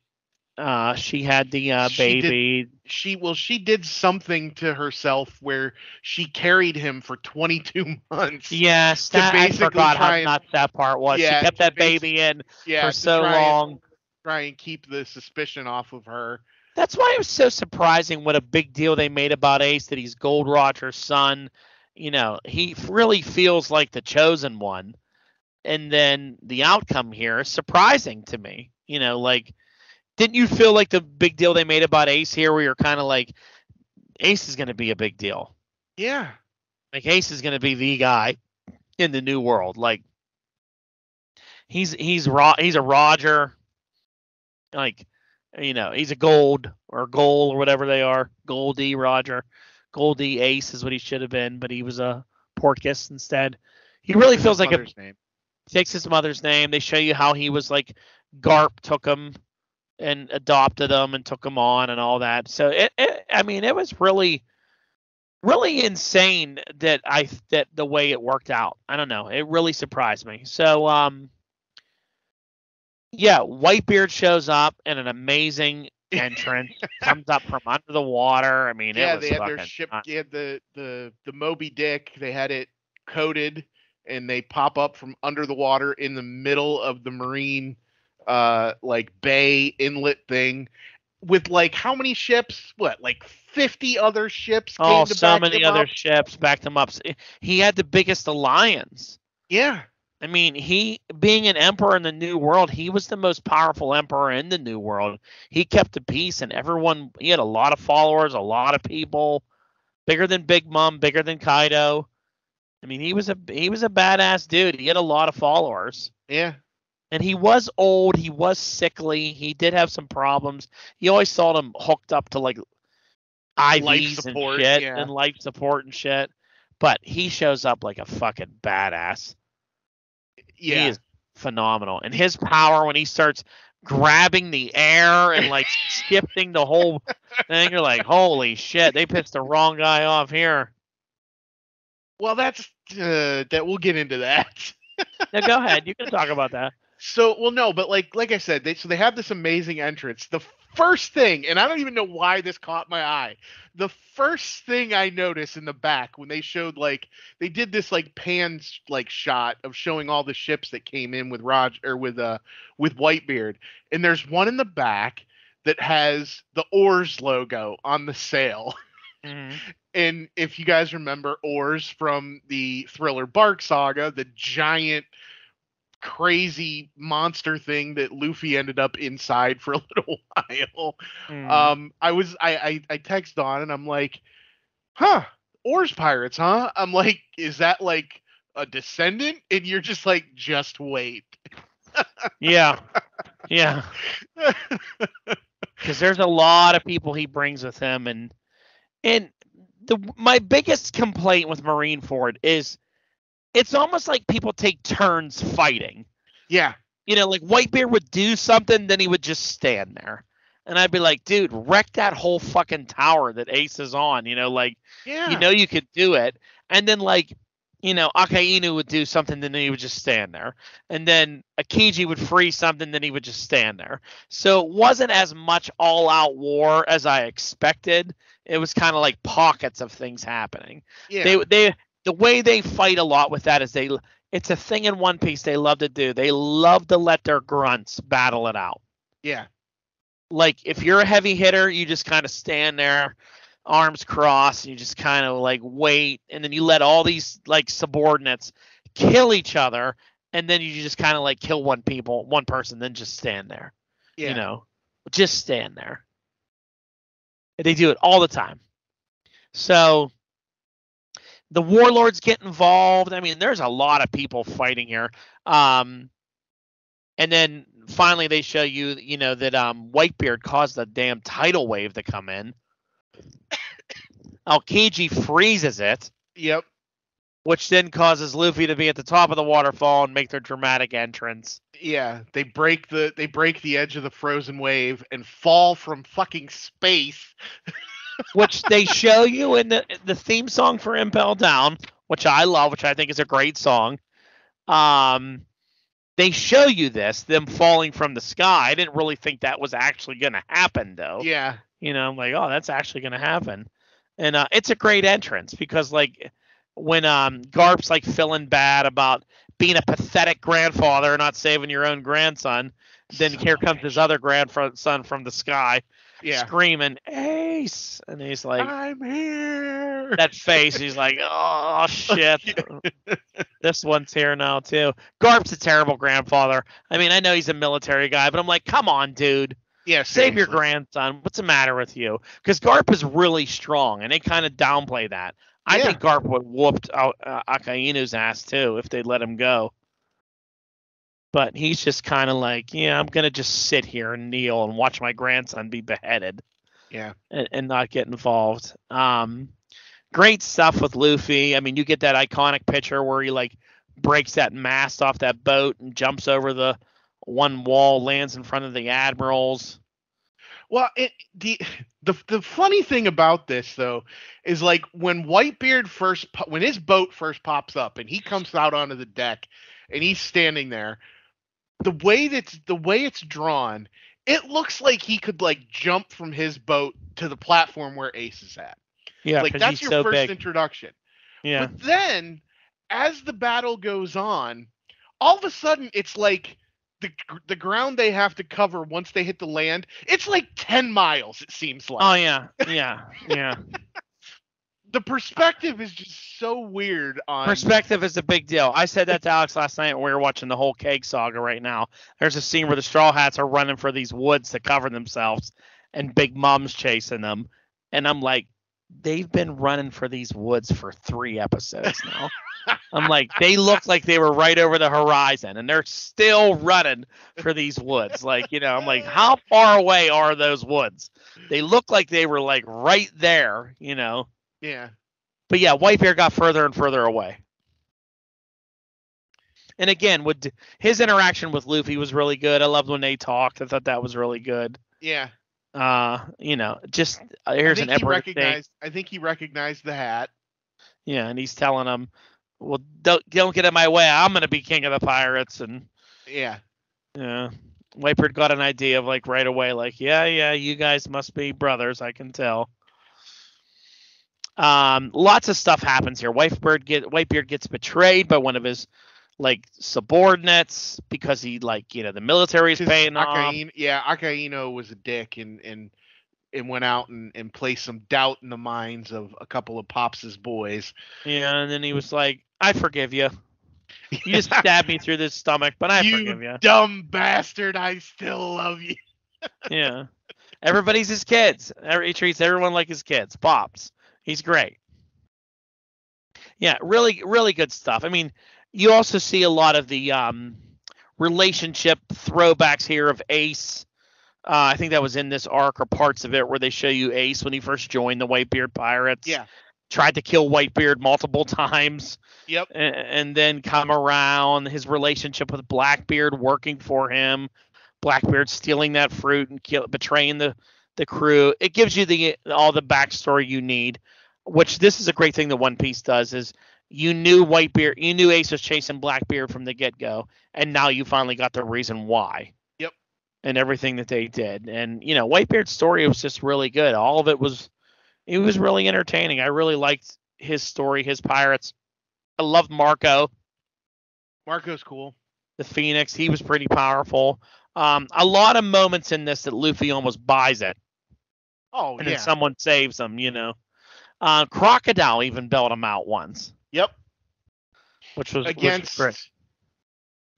had the baby. She did something to herself where she carried him for 22 months. Yes, I forgot how nuts that part was. Yeah, she kept that baby in for so long. Try and keep the suspicion off of her. That's why it was so surprising what a big deal they made about Ace, that he's Gold Roger's son. You know, he really feels like the chosen one. And then the outcome here is surprising to me. You know, like, didn't you feel like the big deal they made about Ace here, where you're kind of like, Ace is going to be a big deal? Yeah. Like, Ace is going to be the guy in the new world. Like, he's a Roger. Like, you know, he's a Gold or whatever they are. Goldie Roger. Goldie Ace is what he should have been, but he was a Porkis instead. He really feels like name. Takes his mother's name. They show you how he was like, Garp took him and adopted him and took him on and all that. So it was really, really insane that the way it worked out. I don't know. It really surprised me. So, yeah, Whitebeard shows up in an amazing entrance, comes up from under the water. I mean, yeah, it was they had their ship. They had the Moby Dick. They had it coated, and they pop up from under the water in the middle of the marine, like bay inlet thing, with like how many ships? What, like 50 other ships? Oh, so many other ships backed him up. He had the biggest alliance. Yeah. I mean, he, being an emperor in the New World, he was the most powerful emperor in the New World. He kept the peace, and he had a lot of followers, a lot of people, bigger than Big Mom, bigger than Kaido. I mean, he was a badass dude. He had a lot of followers. Yeah. And he was old. He was sickly. He did have some problems. You always saw him hooked up to, like, life IVs and support, shit yeah. and life support and shit. But he shows up like a fucking badass. He Yeah. is phenomenal. And his power when he starts grabbing the air and like shifting the whole thing, you're like, holy shit, they pissed the wrong guy off here. Well, that's that we'll get into that. Now go ahead, you can talk about that. So, well, no, but like I said, they have this amazing entrance. The first thing, and I don't even know why this caught my eye. The first thing I noticed in the back when they showed they did this pan shot of showing all the ships that came in with with Whitebeard, and there's one in the back that has the Oars logo on the sail. Mm-hmm. And if you guys remember Oars from the Thriller Bark saga, the giant crazy monster thing that Luffy ended up inside for a little while. I text on and I'm like, huh, Oars pirates, huh? I'm like, is that like a descendant? And you're just like, just wait. Yeah. Because there's a lot of people he brings with him, and my biggest complaint with Marineford is it's almost like people take turns fighting. Yeah. Like Whitebeard would do something, then he would just stand there. And I'd be like, dude, wreck that whole fucking tower that Ace is on. Yeah. You could do it. And then Akainu would do something, then he would just stand there. And then Akiji would freeze something, then he would just stand there. So it wasn't as much all-out war as I expected. It was kind of like pockets of things happening. Yeah. The way they fight a lot with that is it's a thing in One Piece they love to do. They love to let their grunts battle it out. Yeah. Like if you're a heavy hitter, you just kind of stand there, arms crossed, and you just kind of wait, and then you let all these subordinates kill each other, and then you just kind of kill one person, then just stand there. Yeah. Just stand there. And they do it all the time. So the warlords get involved. I mean, there's a lot of people fighting here. And then finally they show you, that Whitebeard caused the damn tidal wave to come in. Aokiji freezes it. Yep. Which then causes Luffy to be at the top of the waterfall and make their dramatic entrance. Yeah, they break the edge of the frozen wave and fall from fucking space. Which they show you in the theme song for Impel Down, which I love, which I think is a great song. They show you them falling from the sky. I didn't really think that was actually going to happen, though. Yeah. I'm like, oh, that's actually going to happen. And it's a great entrance because, when Garp's, feeling bad about being a pathetic grandfather, not saving your own grandson, then here comes his other grandson from the sky. Yeah. Screaming, Ace! And he's like, I'm here! That face, he's like, oh, shit. This one's here now, too. Garp's a terrible grandfather. I mean, I know he's a military guy, but I'm like, come on, dude. Yeah, save your grandson. What's the matter with you? Because Garp is really strong, and they kind of downplay that. I think Garp would whooped Akainu's ass, too, if they'd let him go. But he's just kind of like, yeah, I'm going to just sit here and kneel and watch my grandson be beheaded. Yeah. And not get involved. Great stuff with Luffy. I mean, you get that iconic picture where he, breaks that mast off that boat and jumps over the one wall, lands in front of the admirals. Well, the funny thing about this, though, is when Whitebeard when his boat first pops up and he comes out onto the deck and he's standing there, the way it's drawn, it looks like he could jump from his boat to the platform where Ace is at. Yeah, that's your first introduction. Yeah. But then, as the battle goes on, all of a sudden it's the ground they have to cover once they hit the land, it's 10 miles, it seems like. Oh, yeah. The perspective is just so weird. Perspective is a big deal. I said that to Alex last night when we were watching the whole Cake Saga right now. There's a scene where the Straw Hats are running for these woods to cover themselves, and Big Mom's chasing them. And I'm like, they've been running for these woods for 3 episodes now. I'm like, they look like they were right over the horizon, and they're still running for these woods. Like, I'm like, how far away are those woods? They look like they were like right there, Yeah. But yeah, Whitebeard got further and further away. And again, his interaction with Luffy was really good. I loved when they talked. I thought that was really good. Yeah. Just here's an Emperor thing. I think he recognized the hat. Yeah, and he's telling him, well, don't get in my way. I'm gonna be king of the pirates. And yeah, Whitebeard got an idea of like right away, like, yeah, you guys must be brothers. I can tell. Lots of stuff happens here. Whitebeard gets betrayed by one of his like subordinates because he the military is paying off. Yeah, Akaino was a dick and went out and placed some doubt in the minds of a couple of Pops's boys. Yeah, and then he was like, I forgive you. You just stabbed me through the stomach, but I forgive you. You dumb bastard, I still love you. Yeah. Everybody's his kids. He treats everyone like his kids. Pops. He's great. Yeah, really, really good stuff. I mean, you also see a lot of the relationship throwbacks here of Ace. I think that was in this arc or parts of it where they show you Ace when he first joined the Whitebeard Pirates. Yeah. Tried to kill Whitebeard multiple times. Yep. And then come around. His relationship with Blackbeard working for him. Blackbeard stealing that fruit and betraying the crew. It gives you all the backstory you need, which this is a great thing that One Piece does is you knew Ace was chasing Blackbeard from the get-go, and now you finally got the reason why. Yep. And everything that they did. And, Whitebeard's story was just really good. All of it was really entertaining. I really liked his story, his pirates. I loved Marco. Marco's cool. The Phoenix, he was pretty powerful. A lot of moments in this that Luffy almost buys it. Oh, and then someone saves him, Crocodile even bailed him out once. Yep. Which was great.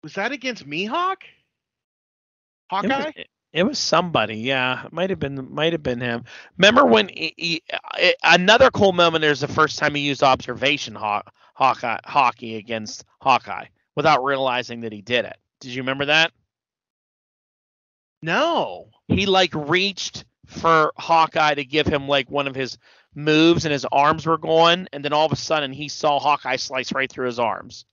Was that against Mihawk? Hawkeye? It was somebody, yeah. It might have been him. Remember when another cool moment? There's the first time he used observation hockey against Hawkeye without realizing that he did it. Did you remember that? No. He reached for Hawkeye to give him one of his moves, and his arms were going, and then all of a sudden he saw Hawkeye slice right through his arms.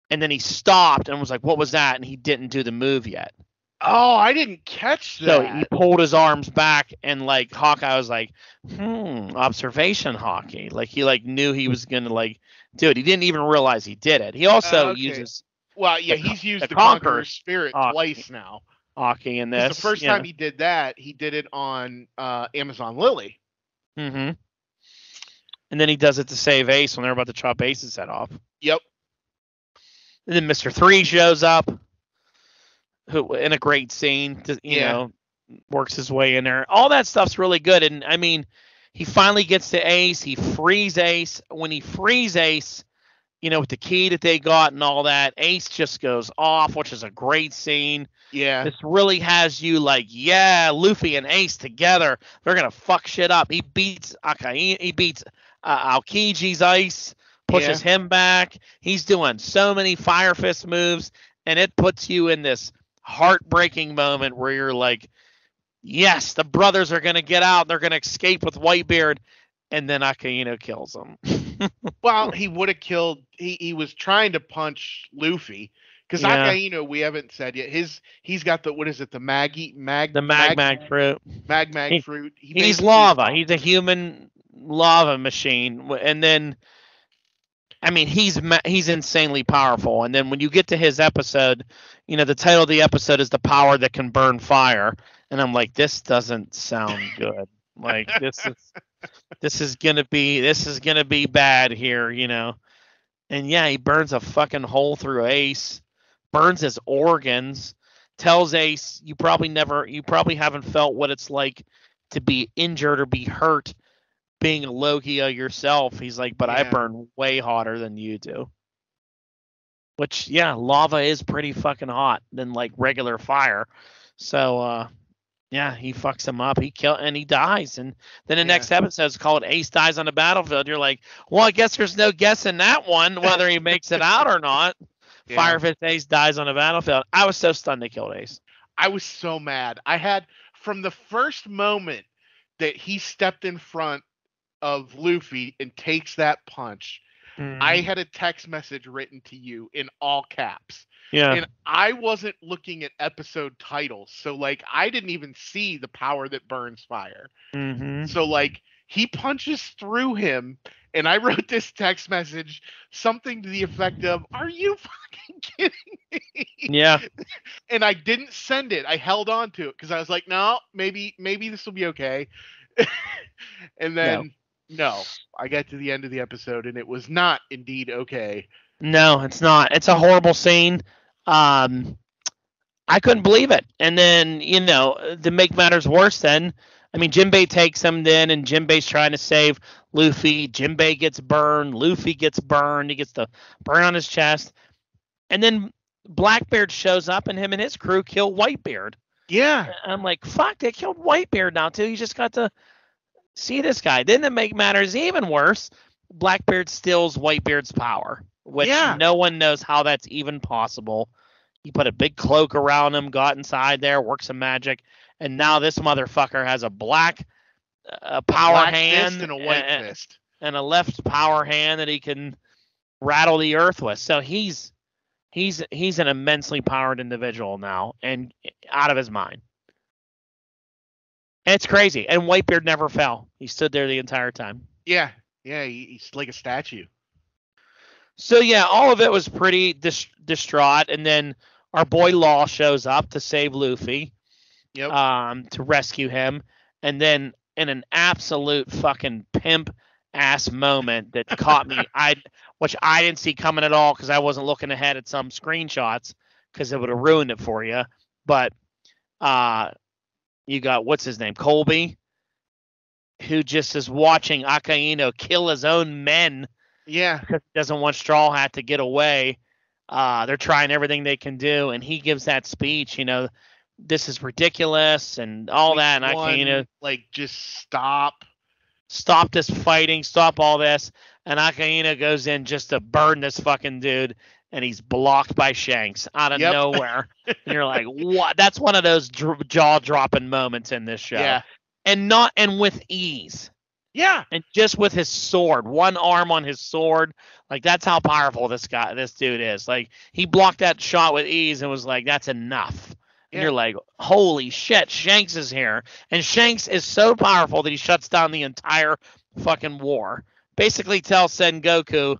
And then he stopped and was like, "What was that?" And he didn't do the move yet. Oh, I didn't catch that. So he pulled his arms back, and Hawkeye was like, observation hockey. He knew he was gonna do it. He didn't even realize he did it. He also uses he's used the Conqueror's Spirit twice now. Hockey in this. The first time he did that, he did it on Amazon Lily. Mm-hmm. And then he does it to save Ace when they're about to chop Ace's head off. Yep. And then Mr. 3 shows up, who in a great scene, works his way in there. All that stuff's really good. And, I mean, he finally gets to Ace. He frees Ace. When he frees Ace, with the key that they got and all that, Ace just goes off, which is a great scene. Yeah. This really has you Luffy and Ace together. They're going to fuck shit up. He beats Aokiji's ice, pushes him back. He's doing so many Fire Fist moves, and it puts you in this heartbreaking moment where you're like, yes, the brothers are going to get out. They're going to escape with Whitebeard. And then Akainu kills him. Well, he would have killed. He was trying to punch Luffy because Akainu, we haven't said yet. He's got the the mag fruit. Mag fruit. He's lava. He's a human lava machine. And then, I mean, he's insanely powerful. And then when you get to his episode, the title of the episode is "The Power That Can Burn Fire," and I'm like, this doesn't sound good. This is gonna be bad here, And yeah, he burns a fucking hole through Ace, burns his organs, tells Ace, you probably haven't felt what it's like to be injured or be hurt being a Logia yourself. He's like, but I burn way hotter than you do. Which, yeah, lava is pretty fucking hot than regular fire. So Yeah, he fucks him up. He dies, and then the Yeah. next episode is called Ace Dies on the Battlefield. You're like, well, I guess there's no guessing that one whether he makes it out or not. Yeah. Firefist Ace dies on the battlefield. I was so stunned they killed Ace. I was so mad. I had from the first moment that he stepped in front of Luffy and takes that punch, I had a text message written to you in all caps. Yeah. And I wasn't looking at episode titles. So like I didn't even see the power that burns fire. Mm-hmm. So like he punches through him and I wrote this text message, something to the effect of, "Are you fucking kidding me?" Yeah. And I didn't send it. I held on to it because I was like, no, maybe this will be okay. And then no, I got to the end of the episode and it was not indeed okay. No, it's not. It's a horrible scene. I couldn't believe it. And then, to make matters worse, then, I mean, Jinbei takes him then, and Jinbei's trying to save Luffy. Jinbei gets burned. Luffy gets burned. He gets the burn on his chest. And then Blackbeard shows up, and him and his crew kill Whitebeard. Yeah. And I'm like, fuck, they killed Whitebeard now, too. You just got to see this guy. Then to make matters even worse, Blackbeard steals Whitebeard's power, which no one knows how that's even possible. He put a big cloak around him, got inside there, worked some magic, and now this motherfucker has a black power hand fist and a white fist. And a left power hand that he can rattle the earth with. So he's an immensely powered individual now and out of his mind. And it's crazy. And Whitebeard never fell. He stood there the entire time. Yeah. Yeah, he's like a statue. So, yeah, all of it was pretty distraught. And then our boy Law shows up to save Luffy. Yep. To rescue him. And then in an absolute fucking pimp-ass moment that caught me, which I didn't see coming at all because I wasn't looking ahead at some screenshots because it would have ruined it for you. But you got, what's his name, Colby, who just is watching Akainu kill his own men. Yeah. Because he doesn't want Straw Hat to get away. They're trying everything they can do, and he gives that speech, this is ridiculous and all that. And Akainu, like, just stop this fighting, stop all this. And Akainu goes in just to burn this fucking dude, and he's blocked by Shanks out of nowhere. And you're like, what? That's one of those jaw-dropping moments in this show. Yeah. And with ease. Yeah. And just with his sword, one arm on his sword, like that's how powerful this dude is. Like he blocked that shot with ease and was like, that's enough. And you're like, holy shit, Shanks is here. And Shanks is so powerful that he shuts down the entire fucking war. Basically tells Sengoku,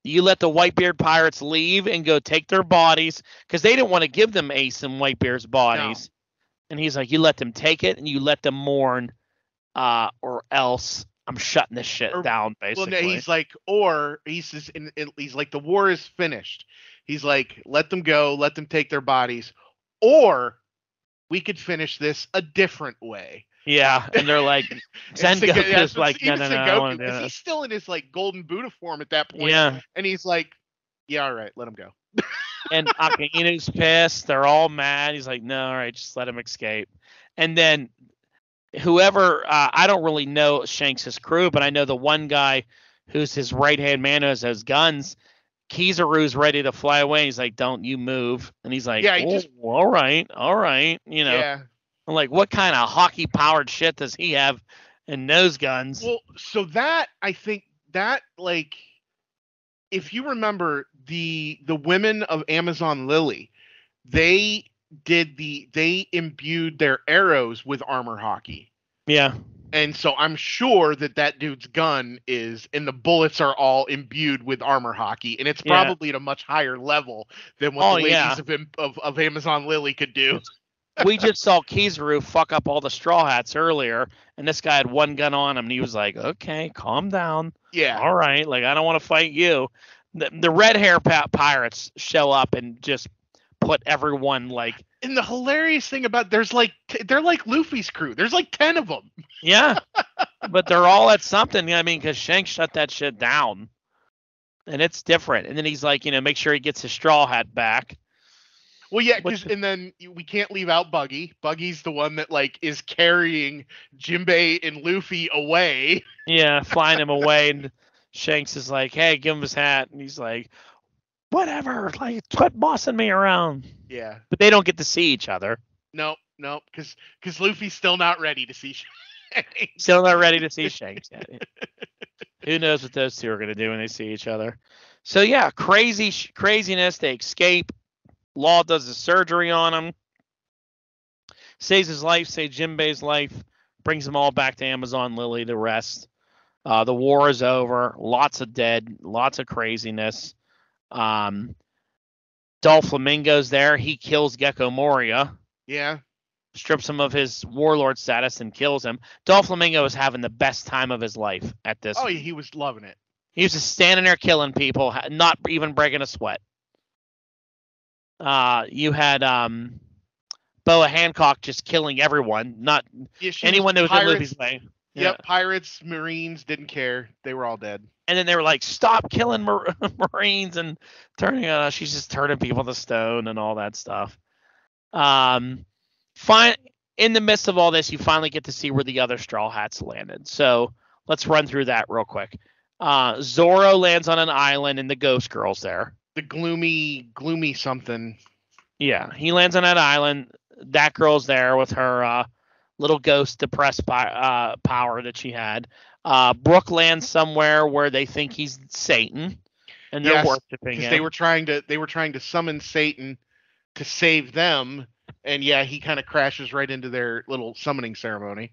you let the Whitebeard pirates leave and go take their bodies because they didn't want to give them Ace and Whitebeard's bodies. No. And he's like, you let them take it and you let them mourn. Or else I'm shutting this shit down, basically. Well, he's like, or he's just, he's like, the war is finished. He's like, let them go, let them take their bodies, or we could finish this a different way. Yeah, and they're like, Sengoku's like, no, I want to do it. He's still in his like golden Buddha form at that point. Yeah, and he's like, yeah, all right, let him go. And Akainu's pissed. They're all mad. He's like, no, all right, just let him escape. And then whoever, I don't really know Shanks' crew, but I know the one guy who's his right-hand man who has those guns, Kizaru's ready to fly away. He's like, don't you move. And he's like, all right. Yeah. I'm like, what kind of hockey-powered shit does he have in those guns? Well, so that, I think that, like, if you remember the women of Amazon Lily, they imbued their arrows with armor hockey. Yeah. And so I'm sure that dude's gun is, and the bullets are all imbued with armor hockey, and it's probably at a much higher level than what the ladies of Amazon Lily could do. We just saw Kizaru fuck up all the Straw Hats earlier, and this guy had one gun on him, and he was like, okay, calm down. Yeah. All right, like, I don't want to fight you. The red hair pirates show up and just put everyone like. And the hilarious thing about they're like Luffy's crew. There's like 10 of them. Yeah, but they're all at something. I mean, because Shanks shut that shit down, and it's different. And then he's like, make sure he gets his Straw Hat back. Well, yeah, Which, and then we can't leave out Buggy. Buggy's the one that like is carrying Jinbei and Luffy away. yeah, flying him away, and Shanks is like, "Hey, give him his hat," and he's like, "Whatever, like, quit bossing me around." Yeah. But they don't get to see each other. No, because Luffy's still not ready to see Shanks. Still not ready to see Shanks yet. Who knows what those two are going to do when they see each other? So yeah, craziness. They escape. Law does the surgery on him, saves his life, saves Jinbei's life, brings them all back to Amazon Lily to rest. The war is over. Lots of dead. Lots of craziness. Doflamingo's there. He kills Gecko Moria. Yeah. Strips him of his warlord status and kills him. Doflamingo is having the best time of his life at this. Oh, he was loving it. He was just standing there killing people, not even breaking a sweat. You had Boa Hancock just killing everyone, not anyone that was in Luffy's way. Yep, yeah. Pirates, Marines, didn't care. They were all dead. And then they were like, "Stop killing Marines," and turning. She's just turning people to stone and all that stuff. In the midst of all this, you finally get to see where the other Straw Hats landed. So let's run through that real quick. Zoro lands on an island, and the Ghost Girl's there. The gloomy something. Yeah, he lands on that island. That girl's there with her little ghost depressed power that she had. Brook lands somewhere where they think he's Satan, and they're worshiping him. They were trying to summon Satan to save them, and yeah, he kind of crashes right into their little summoning ceremony.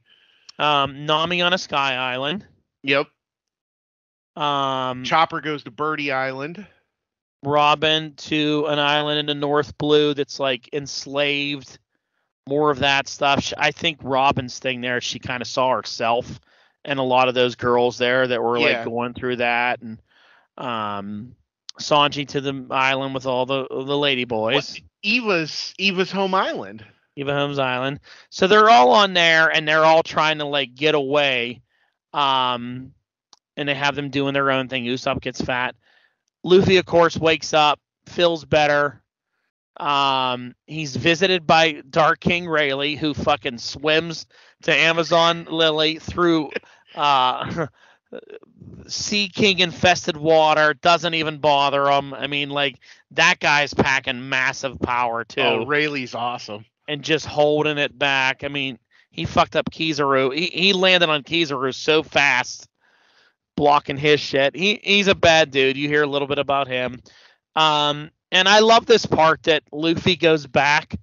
Nami on a sky island. Yep. Chopper goes to Birdie Island. Robin to an island in the North Blue that's like enslaved. More of that stuff. I think Robin's thing there, she kind of saw herself and a lot of those girls there that were like going through that. And Sanji to the island with all the lady boys. Eva's home island. Eva Holmes Island. So they're all on there and they're all trying to like get away. And they have them doing their own thing. Usopp gets fat. Luffy, of course, wakes up, feels better. He's visited by Dark King Rayleigh, who fucking swims to Amazon Lily through Sea King infested water, doesn't even bother him. I mean, like, that guy's packing massive power too. Oh, Rayleigh's awesome. And just holding it back. I mean, he fucked up Kizaru. He landed on Kizaru so fast, blocking his shit. He's a bad dude. You hear a little bit about him. And I love this part that Luffy goes back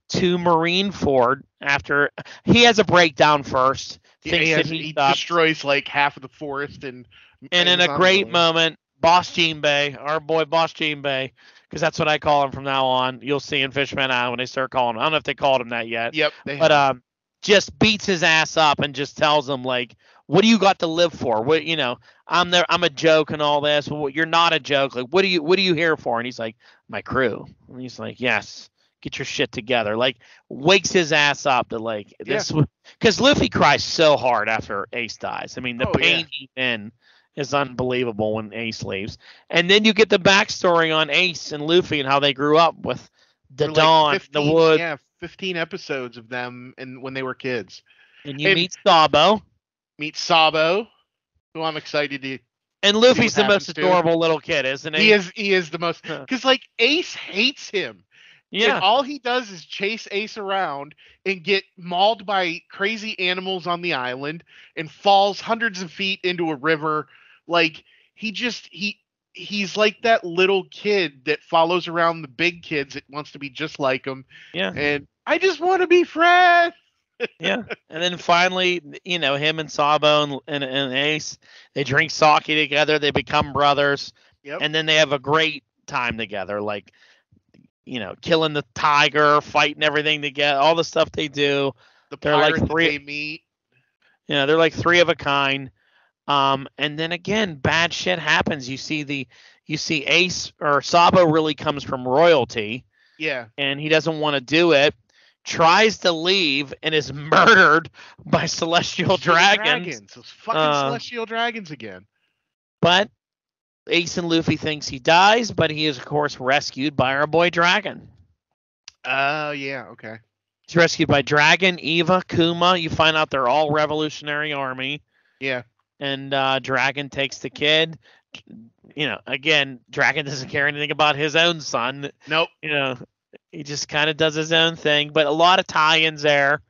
to Marineford after he has a breakdown first. He destroys like half of the forest and in a great moment, Boss Jinbei, our boy Boss Jinbei, because that's what I call him from now on. You'll see in Fishman Island when they start calling him. I don't know if they called him that yet. Yep. Just beats his ass up and just tells him like, "What do you got to live for? What I'm there. I'm a joke and all this. Well, you're not a joke. Like, what are you here for?" And he's like, "My crew." And he's like, "Yes, get your shit together." Like, wakes his ass up to like this, because Luffy cries so hard after Ace dies. I mean, the pain he's in is unbelievable when Ace leaves. And then you get the backstory on Ace and Luffy and how they grew up with the Dawn, like 15, the wood. Yeah, 15 episodes of them and when they were kids. And you meet Sabo. Meet Sabo, who I'm excited to. And Luffy's the most adorable little kid, isn't he? He is the most, because like Ace hates him. Yeah. And all he does is chase Ace around and get mauled by crazy animals on the island and falls hundreds of feet into a river. Like, he's like that little kid that follows around the big kids that wants to be just like him. Yeah. And I just want to be friends. Yeah. And then finally, him and Sabo and Ace, they drink sake together. They become brothers. Yep. And then they have a great time together. Like, killing the tiger, fighting everything together, all the stuff they do. They're like three they meet. Yeah, they're like three of a kind. And then again, bad shit happens. You see Ace or Sabo really comes from royalty. Yeah. And he doesn't want to do it. Tries to leave and is murdered by celestial dragons. Those fucking celestial dragons again. But Ace and Luffy thinks he dies, but he is, of course, rescued by our boy Dragon. Oh, yeah, okay. He's rescued by Dragon, Eva, Kuma. You find out they're all Revolutionary Army. Yeah. And Dragon takes the kid. Again, Dragon doesn't care anything about his own son. Nope. He just kind of does his own thing. But a lot of tie-ins there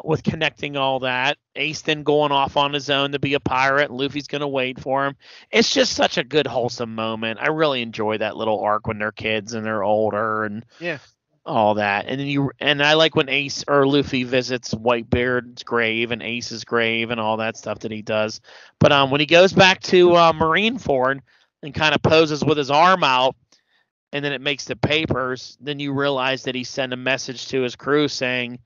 with connecting all that. Ace then going off on his own to be a pirate, and Luffy's going to wait for him. It's just such a good, wholesome moment. I really enjoy that little arc when they're kids and they're older and all that. And I like when Ace or Luffy visits Whitebeard's grave and Ace's grave and all that stuff that he does. But when he goes back to Marineford and kind of poses with his arm out, and then it makes the papers, then you realize that he sent a message to his crew saying,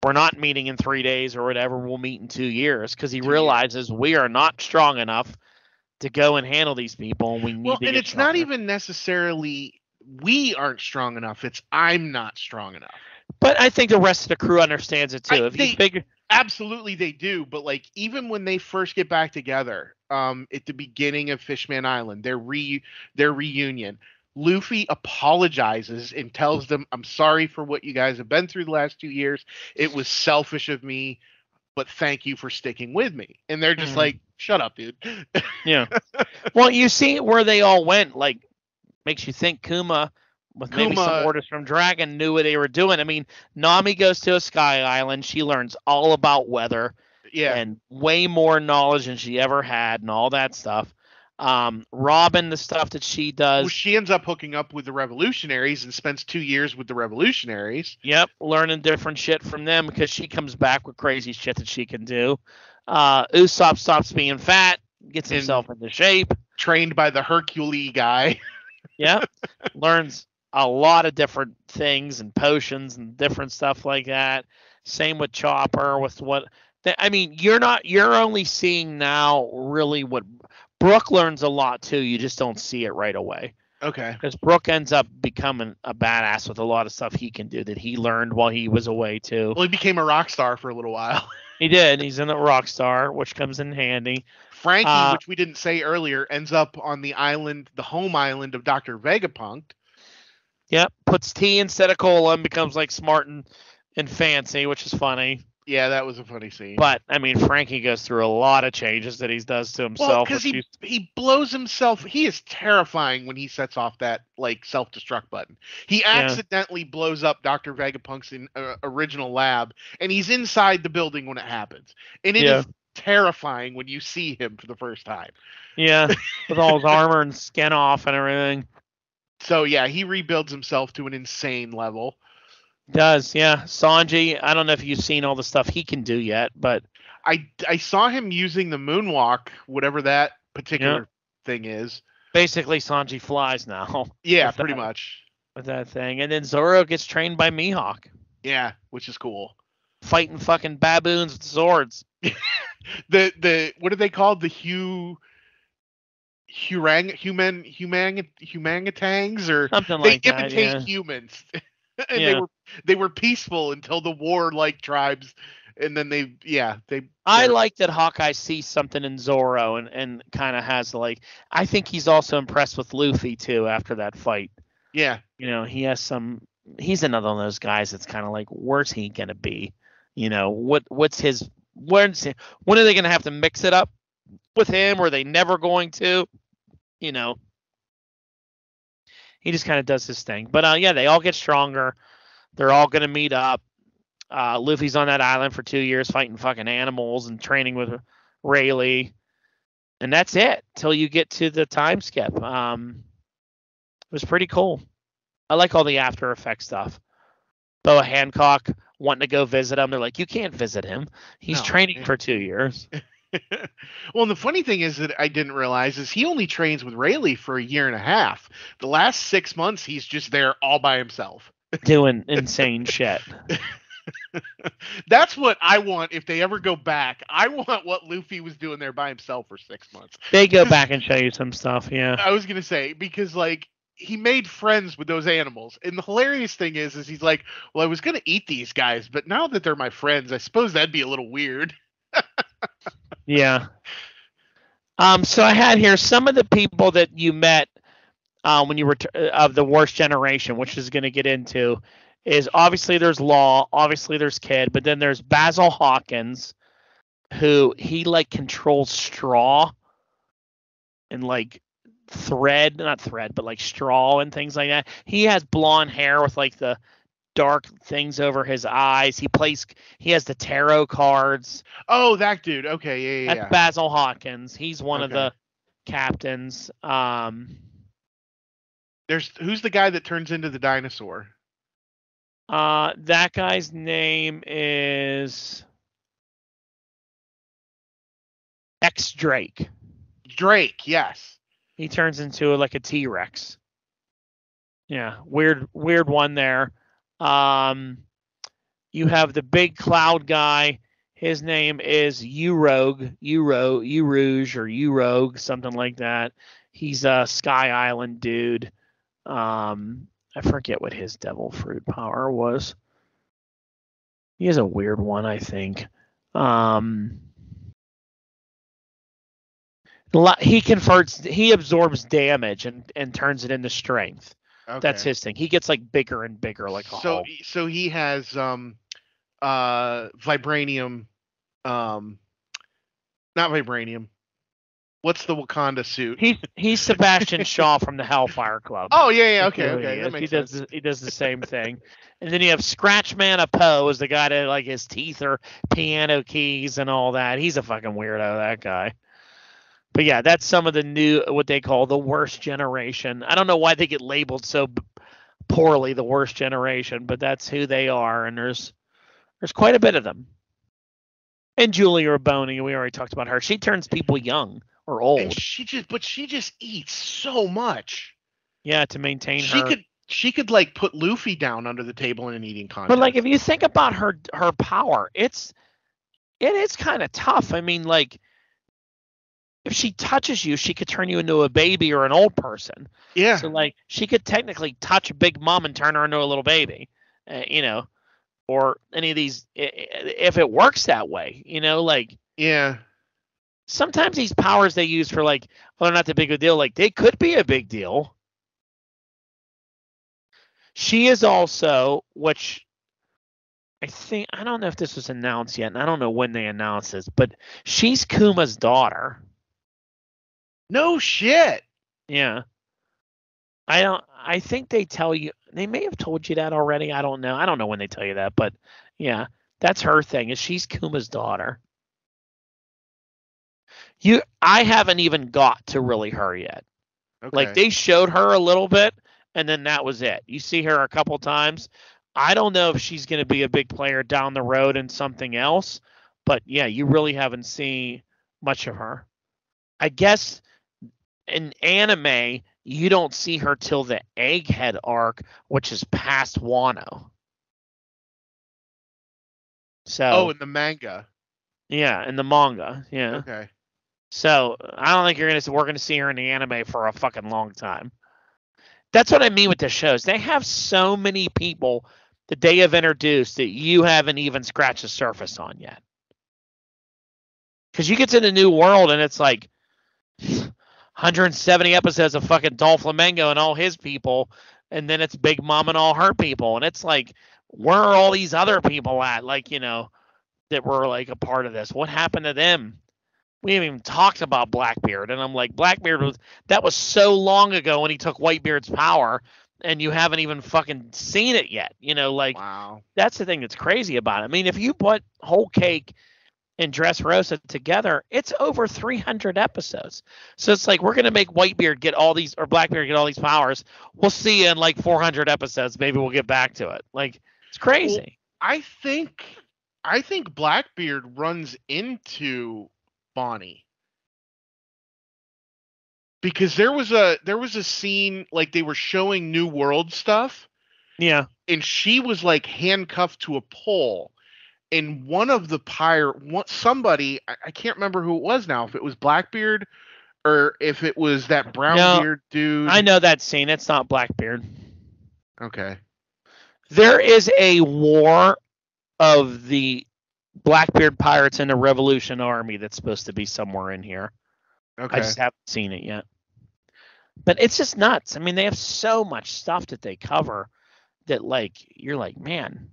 we're not meeting in 3 days or whatever, we'll meet in 2 years, because he realizes we are not strong enough to go and handle these people, and we need to get it's stronger. Not even necessarily we aren't strong enough, it's I'm not strong enough. But I think the rest of the crew understands it too. Absolutely they do, but like even when they first get back together, at the beginning of Fishman Island, their reunion, Luffy apologizes and tells them, I'm sorry for what you guys have been through the last 2 years. It was selfish of me, but thank you for sticking with me. And they're just like, shut up, dude. Yeah. Well, you see where they all went, like, makes you think Kuma, with maybe some orders from Dragon, knew what they were doing. I mean, Nami goes to a sky island. She learns all about weather. Yeah. And way more knowledge than she ever had and all that stuff. Robin, the stuff that she does. Well, she ends up hooking up with the Revolutionaries and spends 2 years with the Revolutionaries. Yep, learning different shit from them because she comes back with crazy shit that she can do. Usopp stops being fat, gets himself into shape. Trained by the Hercule guy. Yep, learns a lot of different things and potions and different stuff like that. Same with Chopper, with what... I mean, you're only seeing now really what... Brook learns a lot too. You just don't see it right away. Okay. Because Brook ends up becoming a badass with a lot of stuff he can do that he learned while he was away too. Well, he became a rock star for a little while. He did. He's in a rock star, which comes in handy. Frankie, which we didn't say earlier, ends up on the island, the home island of Dr. Vegapunk. Yep. Puts tea instead of cola and becomes like smart and fancy, which is funny. Yeah, that was a funny scene. But, I mean, Frankie goes through a lot of changes that he does to himself. Well, because he blows himself. He is terrifying when he sets off that, like, self-destruct button. He accidentally blows up Dr. Vegapunk's original lab, and he's inside the building when it happens. And it is terrifying when you see him for the first time. Yeah, with all his armor and skin off and everything. So, yeah, he rebuilds himself to an insane level. Does, yeah. Sanji, I don't know if you've seen all the stuff he can do yet, but I saw him using the moonwalk, whatever that particular thing is. Basically, Sanji flies now. Yeah, pretty much. With that thing. And then Zoro gets trained by Mihawk. Yeah, which is cool. Fighting fucking baboons with swords. the what are they called? The humanitangs or something like that. They imitate humans. And they were peaceful until the warlike tribes, and then I like that Hawkeye sees something in Zoro and kind of has like, I think he's also impressed with Luffy too after that fight. Yeah. He's another one of those guys that's kind of like, where's he gonna be? When are they gonna have to mix it up with him? Or are they never going to? He just kind of does his thing. But, they all get stronger. They're all going to meet up. Luffy's on that island for 2 years fighting fucking animals and training with Rayleigh. And that's it till you get to the time skip. It was pretty cool. I like all the After Effects stuff. Boa Hancock wanting to go visit him. They're like, you can't visit him. He's training for 2 years. Well, and the funny thing is that I didn't realize is he only trains with Rayleigh for a year and a half. The last 6 months, he's just there all by himself. Doing insane shit. That's what I want if they ever go back. I want what Luffy was doing there by himself for 6 months. They go back and show you some stuff, yeah. I was going to say, because, like, he made friends with those animals. And the hilarious thing is he's like, well, I was going to eat these guys, but now that they're my friends, I suppose that'd be a little weird. Yeah. So I had here some of the people that you met when you were of the worst generation, which is going to get into, is obviously there's Law, obviously there's Kid, but then there's Basil Hawkins, who he like controls straw and like not thread, but like straw and things like that. He has blonde hair with like the dark things over his eyes. He has the tarot cards. Oh, that dude. Okay, yeah. That's Basil Hawkins. He's one of Okay. the captains. Who's the guy that turns into the dinosaur? That guy's name is X Drake. Drake, yes. He turns into like a T-Rex. Yeah, weird one there. You have the big cloud guy. His name is U-Rouge, or U-Rogue, something like that. He's a Sky Island dude. I forget what his devil fruit power was. He has a weird one, I think. He absorbs damage and turns it into strength. Okay. That's his thing. He gets like bigger and bigger, like a Hulk. So he has vibranium, not vibranium. What's the Wakanda suit? He's Sebastian Shaw from the Hellfire Club. Oh yeah, okay. That makes sense. He does the same thing. And then you have Scratchman Poe is the guy that like his teeth are piano keys and all that. He's a fucking weirdo, that guy. But yeah, that's some of the new, what they call the worst generation. I don't know why they get labeled so poorly, the worst generation, but that's who they are, and there's quite a bit of them. And Julia Raboni, we already talked about her. She turns people young or old. And she just eats so much. Yeah, to maintain her. She could like put Luffy down under the table in an eating contest. But like if you think about her power, it is kind of tough. I mean, like if she touches you, she could turn you into a baby or an old person. Yeah. So like she could technically touch Big Mom and turn her into a little baby, or any of these if it works that way, like. Yeah. Sometimes these powers they use for like, they're not the big a deal. Like they could be a big deal. She is also, which I don't know if this was announced yet, and I don't know when they announced this, but she's Kuma's daughter. No shit. Yeah. I think they tell you, they may have told you that already. I don't know. I don't know when they tell you that, but yeah, that's her thing, is she's Kuma's daughter. I haven't even got to really her yet. Okay. Like they showed her a little bit, and then that was it. You see her a couple times. I don't know if she's going to be a big player down the road in something else, but yeah, you really haven't seen much of her. I guess in anime, you don't see her till the Egghead arc, which is past Wano. So. In the manga. Yeah, in the manga. Yeah. Okay. So I don't think we're gonna see her in the anime for a fucking long time. That's what I mean with the shows. They have so many people that they have introduced that you haven't even scratched the surface on yet. Because you get to the new world and it's like 170 episodes of fucking Doflamingo and all his people, and then it's Big Mom and all her people, and it's like, where are all these other people at? Like, that were like a part of this. What happened to them? We haven't even talked about Blackbeard, and I'm like, Blackbeard was so long ago when he took Whitebeard's power, and you haven't even fucking seen it yet. Wow. That's the thing that's crazy about it. I mean, if you put Whole Cake and Dressrosa together, it's over 300 episodes. So it's like, we're gonna make Whitebeard get all these, or Blackbeard get all these powers. We'll see you in like 400 episodes. Maybe we'll get back to it. Like, it's crazy. Well, I think Blackbeard runs into Bonnie, because there was a scene like they were showing New World stuff. Yeah. And she was like handcuffed to a pole, and one of the somebody, I can't remember who it was now, if it was Blackbeard or if it was that brown-beard dude. I know that scene. It's not Blackbeard. Okay. There is a war of the Blackbeard pirates and the Revolution Army that's supposed to be somewhere in here. Okay. I just haven't seen it yet. But it's just nuts. I mean, they have so much stuff that they cover that, like, you're like, man,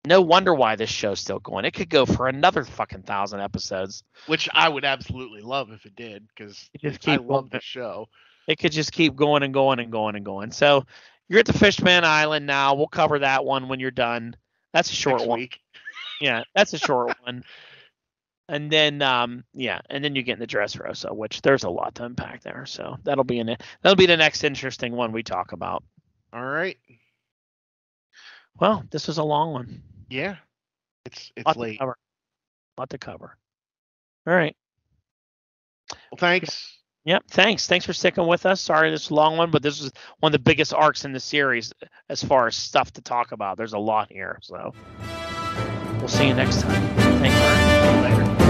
no wonder why this show's still going. It could go for another fucking 1,000 episodes. Which I would absolutely love if it did, because I love the show. It could just keep going and going and going and going. So you're at the Fishman Island now. We'll cover that one when you're done. That's a short one. Week. Yeah, that's a short one. And then, and then you get in the Dressrosa, which there's a lot to unpack there. So that'll be the next interesting one we talk about. All right. Well, this was a long one. Yeah, it's late. Lot to cover. All right. Well, thanks. Yep. Thanks for sticking with us. Sorry this is a long one, but this is one of the biggest arcs in the series as far as stuff to talk about. There's a lot here, so we'll see you next time. Thanks. Later.